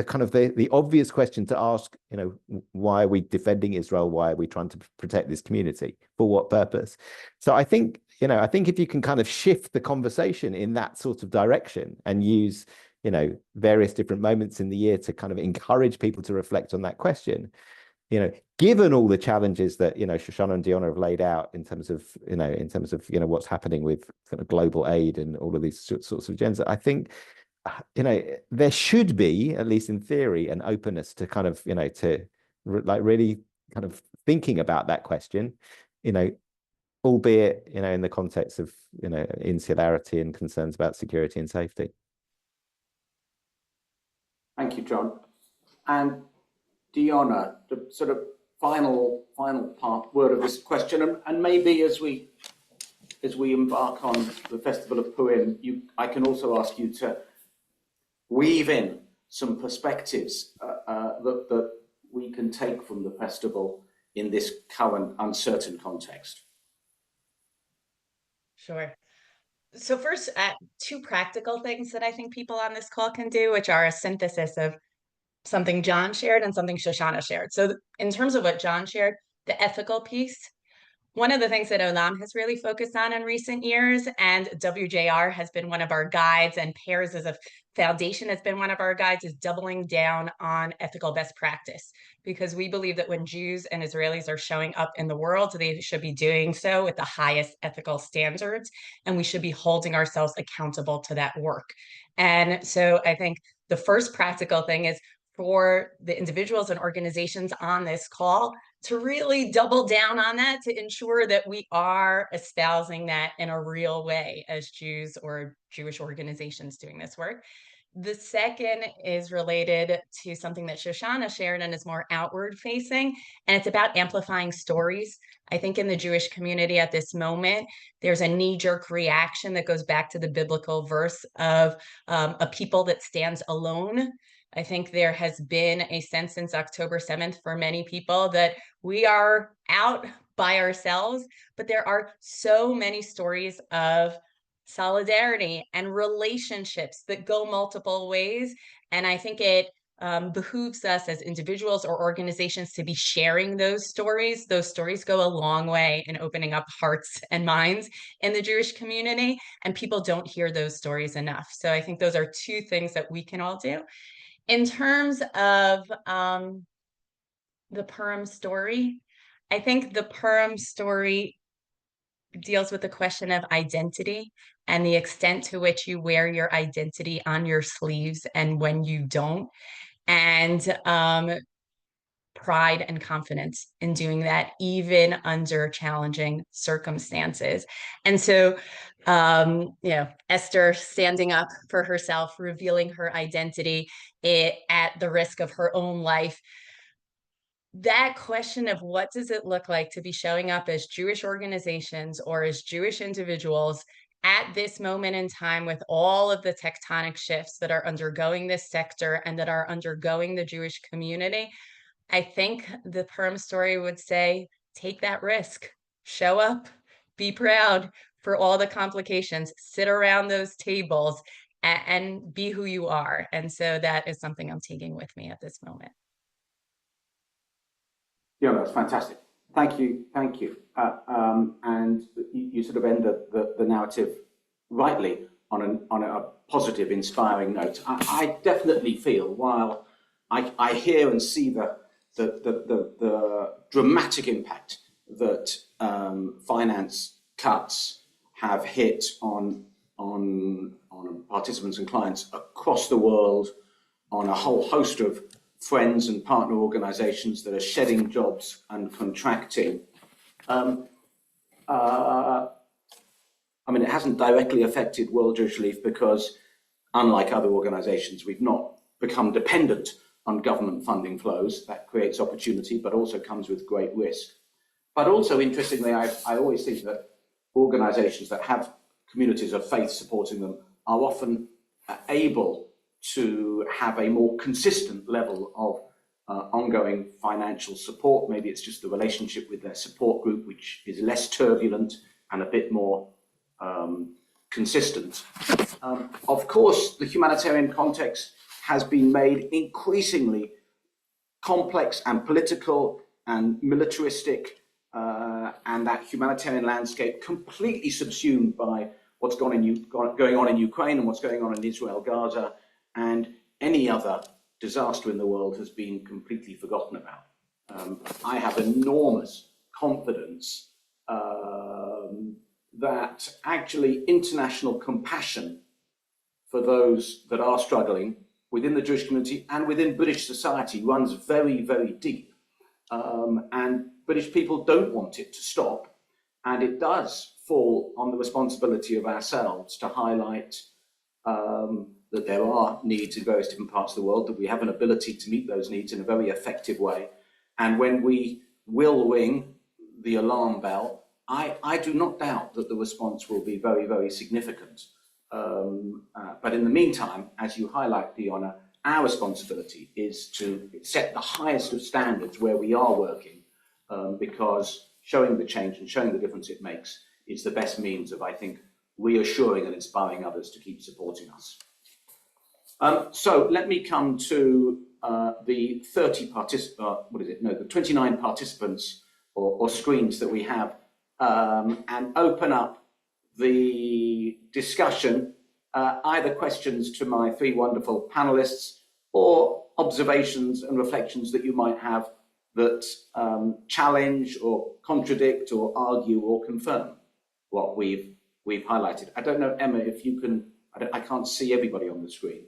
kind of the obvious question to ask, you know, why are we defending Israel? Why are we trying to protect this community? For what purpose? So I think, you know, I think if you can kind of shift the conversation in that sort of direction and use, you know, various different moments in the year to kind of encourage people to reflect on that question, you know, given all the challenges that, you know, Shoshana and Dyonna have laid out in terms of, you know, what's happening with kind of global aid and all of these sorts of agendas, I think, you know, there should be, at least in theory, an openness to kind of, you know, to like really kind of thinking about that question, you know, albeit, you know, in the context of, you know, insularity and concerns about security and safety. Thank you, John. And Dyonna, the sort of final word of this question, and maybe as we embark on the Festival of Purim, I can also ask you to weave in some perspectives that we can take from the festival in this current uncertain context. Sure. So first, two practical things that I think people on this call can do, which are a synthesis of something John shared and something Shoshana shared. So in terms of what John shared, the ethical piece, one of the things that OLAM has really focused on in recent years, and WJR has been one of our guides, and Pears as a foundation has been one of our guides, is doubling down on ethical best practice. Because we believe that when Jews and Israelis are showing up in the world, they should be doing so with the highest ethical standards, and we should be holding ourselves accountable to that work. And so I think the first practical thing is for the individuals and organizations on this call to really double down on that, to ensure that we are espousing that in a real way as Jews or Jewish organizations doing this work. The second is related to something that Shoshana shared and is more outward facing, and it's about amplifying stories. I think in the Jewish community at this moment, there's a knee-jerk reaction that goes back to the biblical verse of a people that stands alone. I think there has been a sense since October 7th for many people that we are out by ourselves, but there are so many stories of solidarity and relationships that go multiple ways. And I think it behooves us as individuals or organizations to be sharing those stories. Those stories go a long way in opening up hearts and minds in the Jewish community, and people don't hear those stories enough. So I think those are two things that we can all do. In terms of the Purim story, I think the Purim story deals with the question of identity and the extent to which you wear your identity on your sleeves and when you don't, and pride and confidence in doing that, even under challenging circumstances. And so, Esther standing up for herself, revealing her identity at the risk of her own life. That question of what does it look like to be showing up as Jewish organizations or as Jewish individuals at this moment in time with all of the tectonic shifts that are undergoing this sector and that are undergoing the Jewish community, I think the Purim story would say, take that risk, show up, be proud for all the complications, sit around those tables and be who you are. And so that is something I'm taking with me at this moment. Yeah, that's fantastic. Thank you, thank you. And you sort of end the narrative rightly on a positive, inspiring note. I definitely feel, while I hear and see the dramatic impact that finance cuts have hit on participants and clients across the world, on a whole host of friends and partner organizations that are shedding jobs and contracting. I mean, it hasn't directly affected World Jewish Relief because, unlike other organizations, we've not become dependent on government funding flows. That creates opportunity, but also comes with great risk. But also, interestingly, I always think that organizations that have communities of faith supporting them are often able to have a more consistent level of ongoing financial support. Maybe it's just the relationship with their support group, which is less turbulent and a bit more consistent. Of course, the humanitarian context has been made increasingly complex and political and militaristic, and that humanitarian landscape completely subsumed by what's going on in Ukraine and what's going on in Israel, Gaza, and any other disaster in the world has been completely forgotten about. I have enormous confidence that actually international compassion for those that are struggling within the Jewish community and within British society runs very, very deep. And British people don't want it to stop. And it does fall on the responsibility of ourselves to highlight that there are needs in various different parts of the world, that we have an ability to meet those needs in a very effective way. And when we will ring the alarm bell, I do not doubt that the response will be very, very significant. But in the meantime, as you highlight, Dyonna, our responsibility is to set the highest of standards where we are working, because showing the change and showing the difference it makes is the best means of, I think, reassuring and inspiring others to keep supporting us. So let me come to the 29 participants or screens that we have and open up the discussion, either questions to my three wonderful panelists or observations and reflections that you might have that challenge or contradict or argue or confirm what we've highlighted. I don't know, Emma, if you can, I can't see everybody on the screen.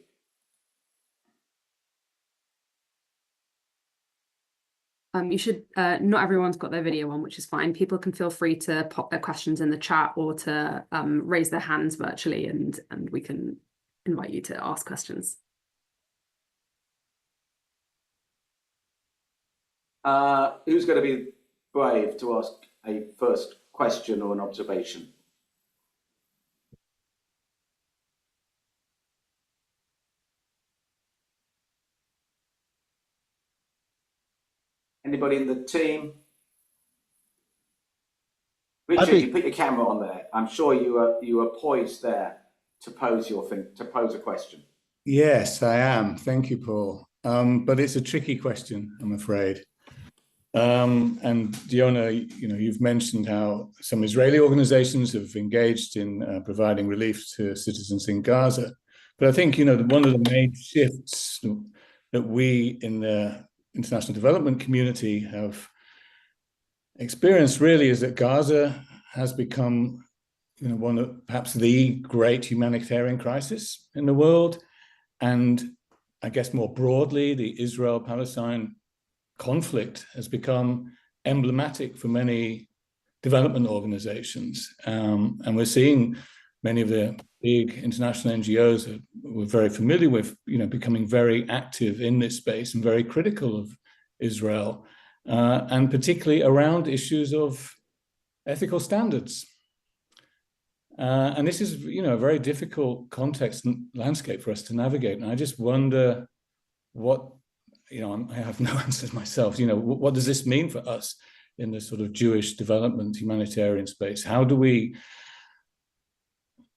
You should, not everyone's got their video on, which is fine. People can feel free to pop their questions in the chat or to raise their hands virtually, and we can invite you to ask questions. Who's going to be brave to ask a first question or an observation? Anybody in the team? Richard, you put your camera on there. I'm sure you are poised there to pose a question. Yes, I am. Thank you, Paul. But it's a tricky question, I'm afraid. And Dyonna, you've mentioned how some Israeli organizations have engaged in providing relief to citizens in Gaza. But I think, one of the main shifts that we in the international development community have experienced really is that Gaza has become, one of perhaps the great humanitarian crisis in the world. And I guess more broadly, the Israel-Palestine conflict has become emblematic for many development organizations. And we're seeing many of the big international NGOs that we're very familiar with, becoming very active in this space and very critical of Israel, and particularly around issues of ethical standards. And this is, a very difficult context and landscape for us to navigate. And I just wonder what, I have no answers myself. What does this mean for us in the sort of Jewish development humanitarian space? How do we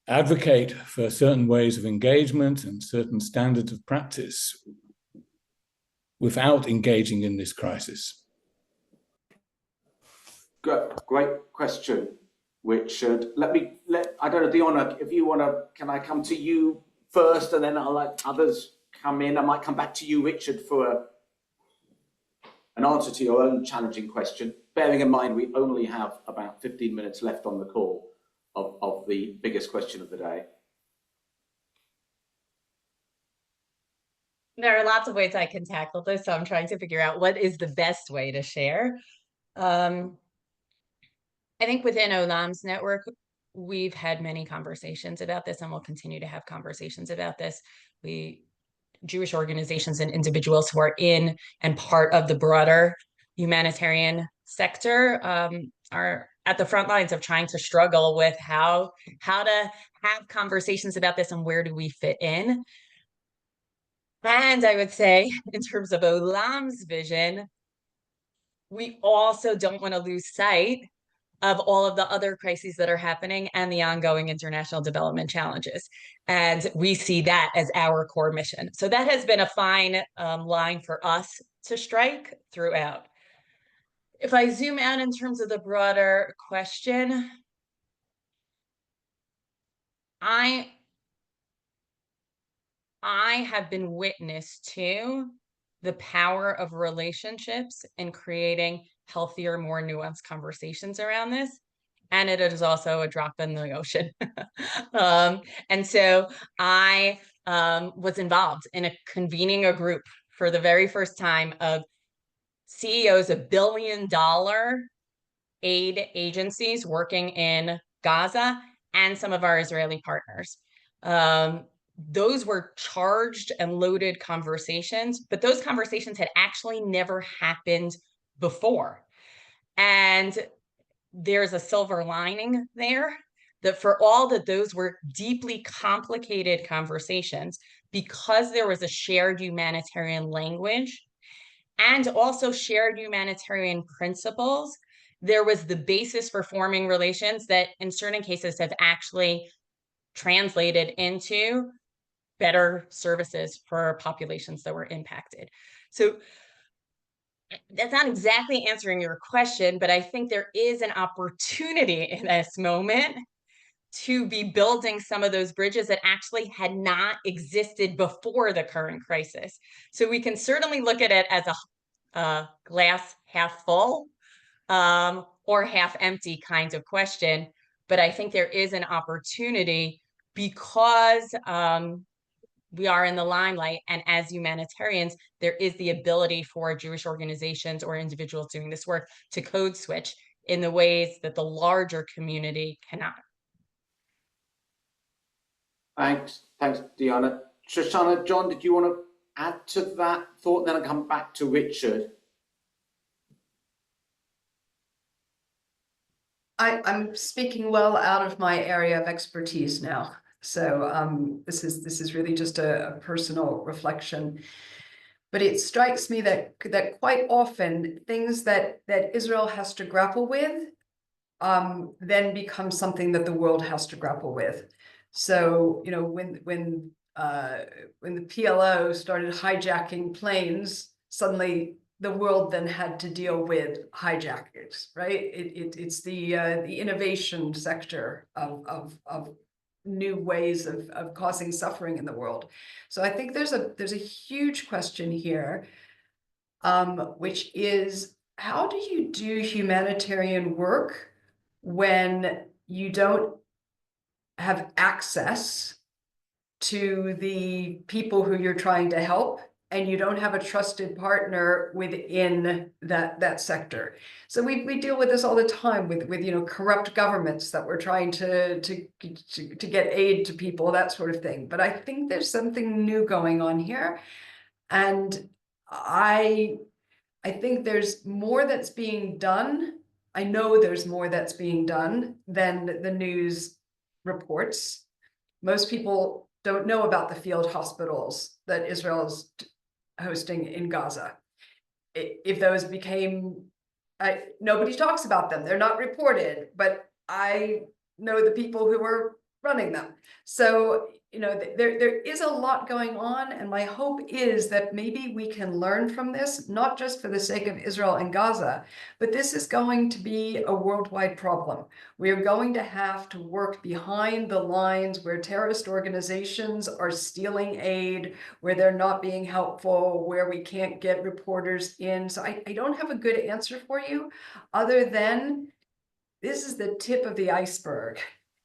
advocate for certain ways of engagement and certain standards of practice without engaging in this crisis? Great question, Richard. I don't know, Dyonna, if you want to, can I come to you first and then I'll let others come in? I might come back to you, Richard, for an answer to your own challenging question, bearing in mind we only have about 15 minutes left on the call of the biggest question of the day. There are lots of ways I can tackle this, so I'm trying to figure out what is the best way to share. I think within OLAM's network, we've had many conversations about this and we'll continue to have conversations about this. Jewish organizations and individuals who are in and part of the broader humanitarian sector are at the front lines of trying to struggle with how to have conversations about this and where do we fit in. And I would say, in terms of OLAM's vision, we also don't want to lose sight of all of the other crises that are happening and the ongoing international development challenges. And we see that as our core mission. So that has been a fine line for us to strike throughout. If I zoom out in terms of the broader question, I have been witness to the power of relationships in creating healthier, more nuanced conversations around this. And it is also a drop in the ocean. And so I was involved in convening a group for the very first time of CEOs of billion-dollar aid agencies working in Gaza and some of our Israeli partners. Those were charged and loaded conversations, but those conversations had actually never happened before. And there's a silver lining there, that for all that those were deeply complicated conversations, because there was a shared humanitarian language and also shared humanitarian principles, there was the basis for forming relations that in certain cases have actually translated into better services for populations that were impacted. So that's not exactly answering your question, but I think there is an opportunity in this moment to be building some of those bridges that actually had not existed before the current crisis. So we can certainly look at it as a glass half full or half empty kind of question. But I think there is an opportunity because we are in the limelight, and as humanitarians, there is the ability for Jewish organizations or individuals doing this work to code switch in the ways that the larger community cannot. Thanks, Dyonna. Shoshana, John, did you want to add to that thought? Then I'll come back to Richard. I'm speaking well out of my area of expertise now. So this is really just a personal reflection. But it strikes me that quite often things that Israel has to grapple with then become something that the world has to grapple with. So, you know, when the PLO started hijacking planes, suddenly the world then had to deal with hijackers, right? It's the innovation sector of new ways of causing suffering in the world. So I think there's a huge question here, which is, how do you do humanitarian work when you don't have access to the people who you're trying to help, and you don't have a trusted partner within that sector? So we deal with this all the time with you know, corrupt governments that we're trying to get aid to people, that sort of thing. But I think there's something new going on here, and I think there's more that's being done. I know there's more that's being done than the news reports. Most people don't know about the field hospitals that Israel is hosting in Gaza. If those became, nobody talks about them. They're not reported, but I know the people who are running them. So, you know, there is a lot going on, and my hope is that maybe we can learn from this, not just for the sake of Israel and Gaza, but this is going to be a worldwide problem. We are going to have to work behind the lines where terrorist organizations are stealing aid, where they're not being helpful, where we can't get reporters in. So I don't have a good answer for you, other than this is the tip of the iceberg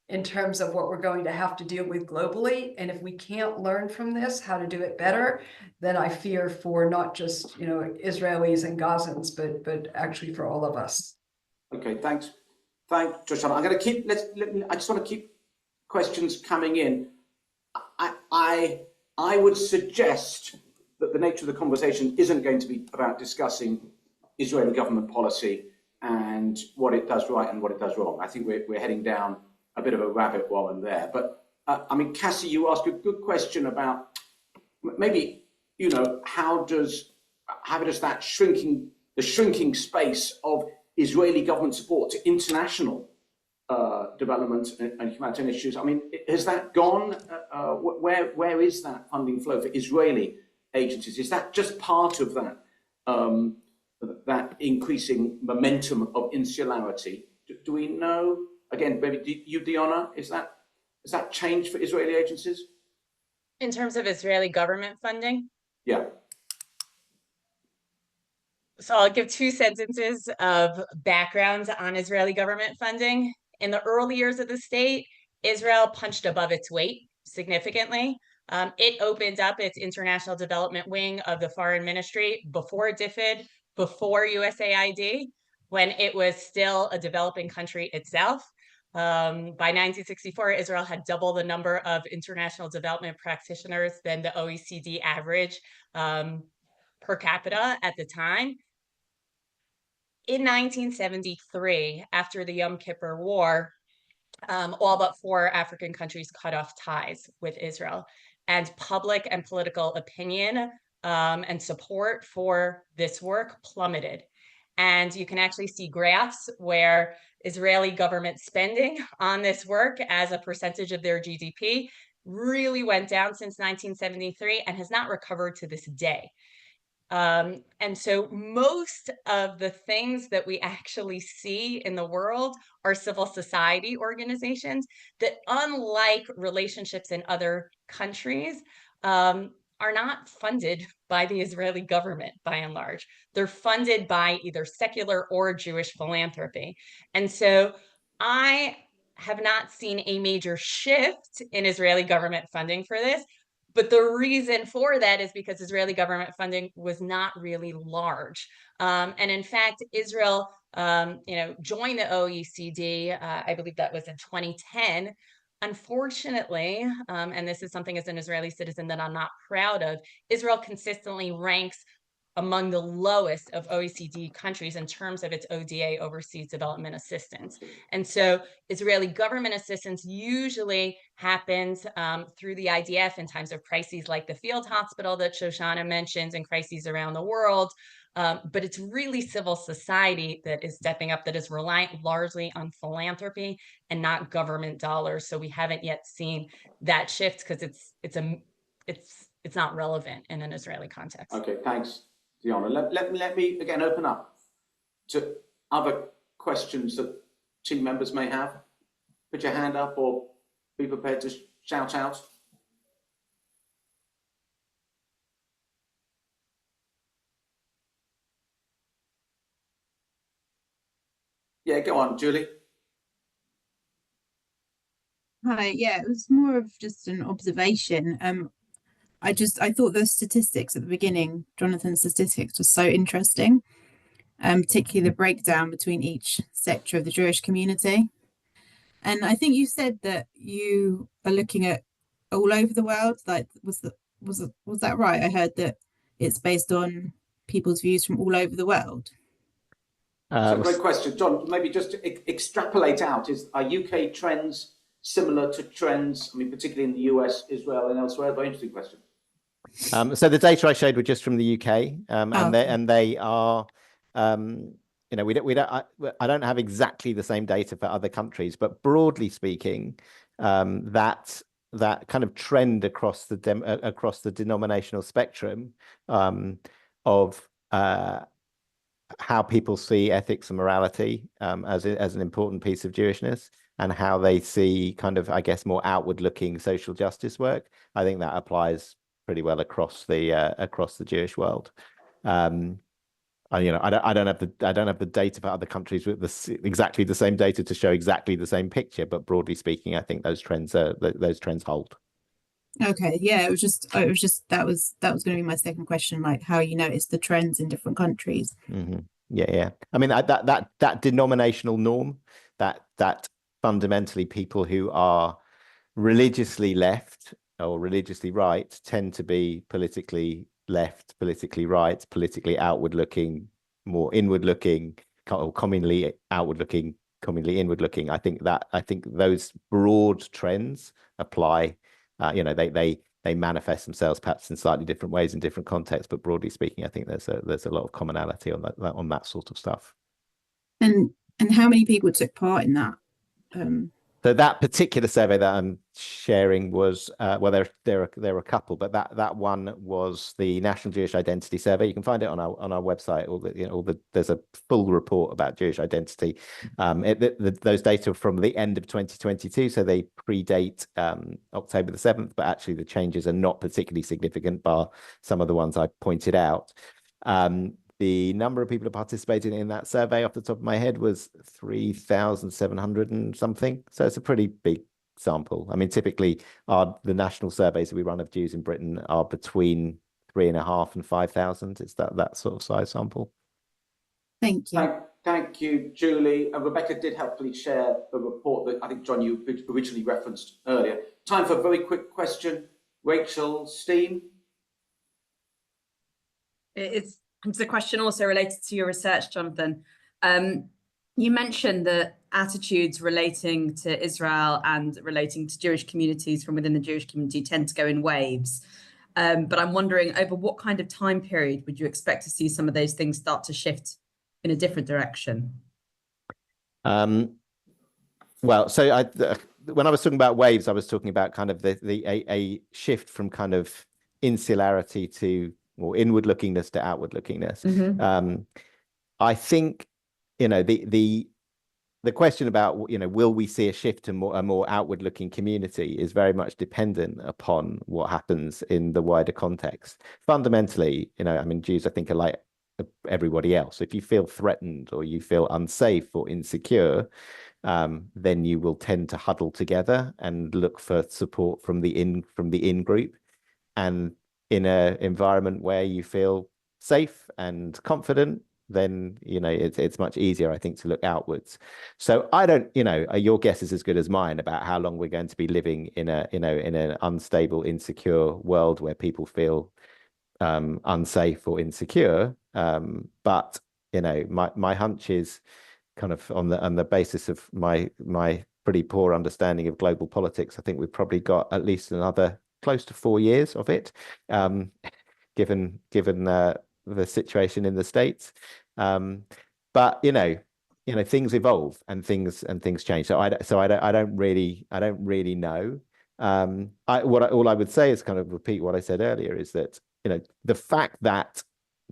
in terms of what we're going to have to deal with globally. And if we can't learn from this how to do it better, then I fear for not just, you know, Israelis and Gazans, but actually for all of us. Okay, thanks, Shoshana. I'm going to keep. I just want to keep questions coming in. I would suggest that the nature of the conversation isn't going to be about discussing Israeli government policy and what it does right and what it does wrong. I think we're heading down a bit of a rabbit warren there. But I mean, Cassie, you asked a good question about maybe, you know, how does that shrinking space of Israeli government support to international development and humanitarian issues, I mean, has that gone? Where is that funding flow for Israeli agencies? Is that just part of that that increasing momentum of insularity? Do we know? Again, maybe you, Dyonna, is that changed for Israeli agencies? In terms of Israeli government funding? Yeah. So I'll give 2 sentences of background on Israeli government funding. In the early years of the state, Israel punched above its weight significantly. It opened up its international development wing of the foreign ministry before DFID, before USAID, when it was still a developing country itself. By 1964, Israel had double the number of international development practitioners than the OECD average per capita at the time. In 1973, after the Yom Kippur War, all but 4 African countries cut off ties with Israel, and public and political opinion and support for this work plummeted. And you can actually see graphs where Israeli government spending on this work as a percentage of their GDP really went down since 1973 and has not recovered to this day. And so most of the things that we actually see in the world are civil society organizations that, unlike relationships in other countries, are not funded by the Israeli government by and large. They're funded by either secular or Jewish philanthropy. And so I have not seen a major shift in Israeli government funding for this. But the reason for that is because Israeli government funding was not really large. And in fact, Israel, joined the OECD, I believe that was in 2010. Unfortunately, and this is something as an Israeli citizen that I'm not proud of, Israel consistently ranks among the lowest of OECD countries in terms of its ODA, overseas development assistance. And so Israeli government assistance usually happens through the IDF in times of crises like the field hospital that Shoshana mentions and crises around the world. But it's really civil society that is stepping up, that is reliant largely on philanthropy and not government dollars. So we haven't yet seen that shift because it's not relevant in an Israeli context. Okay, thanks, Dyonna. Let me again open up to other questions that team members may have. Put your hand up or be prepared to shout out. Yeah, go on, Julie. Hi, yeah, it was more of just an observation. I thought the statistics at the beginning, Jonathan's statistics, was so interesting, particularly the breakdown between each sector of the Jewish community. And I think you said that you are looking at all over the world. Like, was that right? I heard that it's based on people's views from all over the world. It's a great question, John. Maybe just to extrapolate out: are UK trends similar to trends? I mean, particularly in the US, Israel, and elsewhere. Very interesting question. So the data I showed were just from the UK, and they are, I don't have exactly the same data for other countries, but broadly speaking, that kind of trend across the denominational spectrum of how people see ethics and morality as an important piece of Jewishness, and how they see kind of, I guess, more outward-looking social justice work. I think that applies pretty well across the Jewish world. I don't have the data for other countries with exactly the same data to show exactly the same picture, but broadly speaking, I think those trends hold. Okay, yeah, it was just that was going to be my second question, like how you notice the trends in different countries. Mm-hmm. Yeah. I mean, that denominational norm, that fundamentally people who are religiously left or religiously right tend to be politically left, politically right, politically outward-looking, more inward-looking, or commonly outward-looking, commonly inward-looking. I think those broad trends apply. They manifest themselves perhaps in slightly different ways in different contexts, but broadly speaking, I think there's a lot of commonality on that sort of stuff. And how many people took part in that? So that particular survey that I'm sharing was there are a couple, but that one was the National Jewish Identity Survey. You can find it on our website. There's a full report about Jewish identity. Those data are from the end of 2022, so they predate October the 7th, but actually the changes are not particularly significant, bar some of the ones I pointed out. The number of people who participated in that survey off the top of my head was 3,700 and something. So it's a pretty big sample. I mean, typically the national surveys that we run of Jews in Britain are between 3,500 and 5,000. It's that sort of size sample. Thank you. Thank you, Julie. And Rebecca did helpfully share the report that I think, John, you originally referenced earlier. Time for a very quick question. Rachel Steen. It's a question also related to your research, Jonathan. You mentioned that attitudes relating to Israel and relating to Jewish communities from within the Jewish community tend to go in waves. But I'm wondering, over what kind of time period would you expect to see some of those things start to shift in a different direction? Well, so when I was talking about waves, I was talking about kind of a shift from kind of insularity to or inward lookingness to outward lookingness. I think, you know, the question about, you know, will we see a shift to a more outward looking community is very much dependent upon what happens in the wider context. Fundamentally, you know, I mean, Jews, I think, are like everybody else. If you feel threatened or you feel unsafe or insecure, then you will tend to huddle together and look for support from the in group. And in an environment where you feel safe and confident, then, you know, it's much easier, I think, to look outwards. So I don't, you know, your guess is as good as mine about how long we're going to be living in a, you know, in an unstable, insecure world where people feel unsafe or insecure. But, you know, my hunch is kind of on the basis of my pretty poor understanding of global politics. I think we've probably got at least another close to 4 years of it, given the situation in the States. But you know, things evolve and things change. So I don't really know. All I would say is kind of repeat what I said earlier, is that, you know, the fact that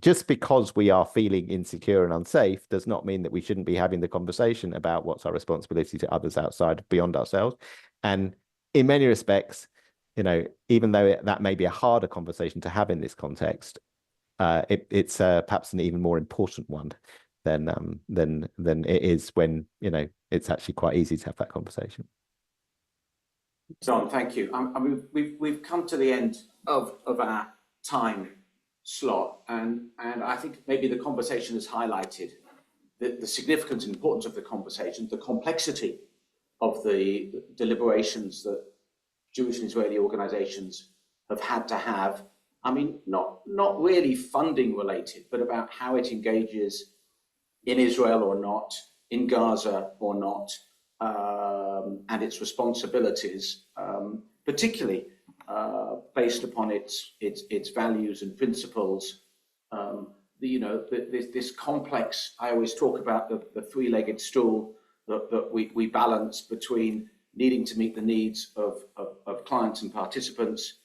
just because we are feeling insecure and unsafe does not mean that we shouldn't be having the conversation about what's our responsibility to others outside, beyond ourselves. And in many respects, you know, even though that may be a harder conversation to have in this context, it's perhaps an even more important one than it is when, you know, it's actually quite easy to have that conversation. John, thank you. I mean, we've come to the end of our time slot, and I think maybe the conversation has highlighted the significance and importance of the conversation, the complexity of the deliberations that Jewish and Israeli organizations have had to have. I mean, not really funding related, but about how it engages in Israel or not, in Gaza or not, and its responsibilities, particularly based upon its values and principles. This complex, I always talk about the three-legged stool that we balance between needing to meet the needs of clients and participants,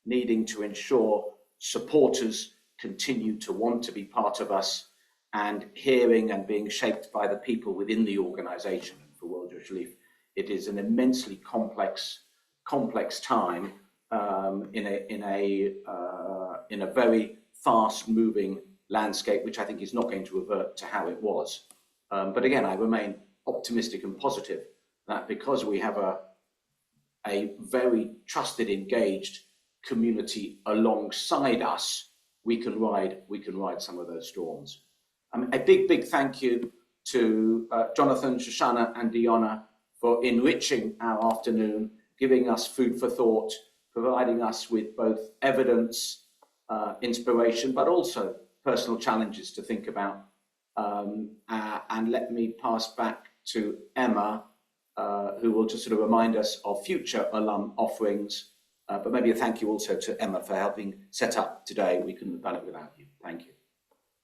needing to ensure supporters continue to want to be part of us, and hearing and being shaped by the people within the organization. For World Jewish Relief, it is an immensely complex time in a very fast-moving landscape, which I think is not going to revert to how it was. But again, I remain optimistic and positive that because we have a very trusted, engaged community alongside us, we can ride some of those storms. A big thank you to Jonathan, Shoshana, and Dyonna for enriching our afternoon, giving us food for thought, providing us with both evidence, inspiration, but also personal challenges to think about. And let me pass back to Emma, who will just sort of remind us of future OLAM offerings. But maybe a thank you also to Emma for helping set up today. We couldn't have done it without you. Thank you.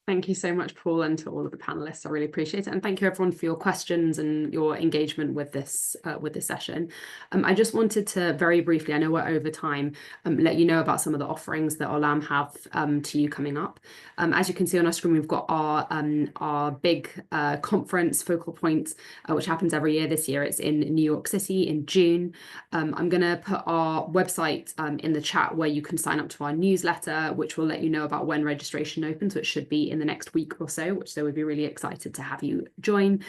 Thank you so much, Paul, and to all of the panelists. I really appreciate it. And thank you everyone for your questions and your engagement with this session. I just wanted to very briefly, I know we're over time, let you know about some of the offerings that OLAM have to you coming up. As you can see on our screen, we've got our big conference Focal Point, which happens every year. This year it's in New York City in June. I'm going to put our website in the chat where you can sign up to our newsletter, which will let you know about when registration opens, which should be in the next week or so, which we'd be really excited to have you join.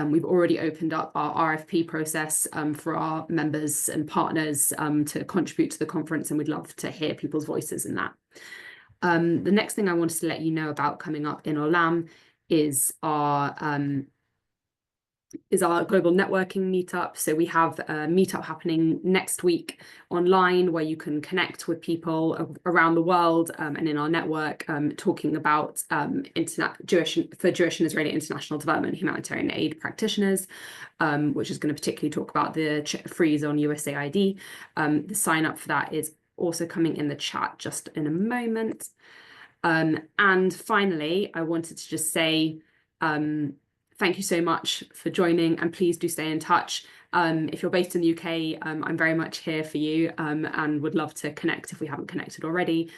We've already opened up our RFP process for our members and partners to contribute to the conference, and we'd love to hear people's voices in that. The next thing I wanted to let you know about coming up in OLAM is our global networking meetup. So we have a meetup happening next week online where you can connect with people around the world and in our network, talking about Jewish and Israeli international development, humanitarian aid practitioners, which is going to particularly talk about the freeze on USAID. The sign up for that is also coming in the chat just in a moment. And finally, I wanted to just say Thank you so much for joining, and please do stay in touch. If you're based in the UK, I'm very much here for you, and would love to connect if we haven't connected already.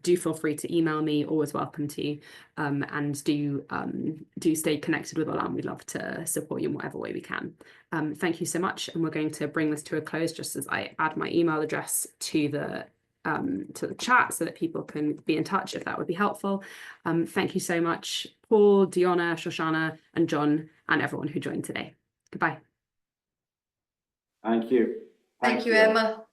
Do feel free to email me, always welcome to, and do stay connected with OLAM. We'd love to support you in whatever way we can. Thank you so much, and we're going to bring this to a close just as I add my email address to the chat so that people can be in touch if that would be helpful. Thank you so much, Paul, Dyonna, Shoshana, and John, and everyone who joined today. Goodbye. Thank you. Thank you, Emma.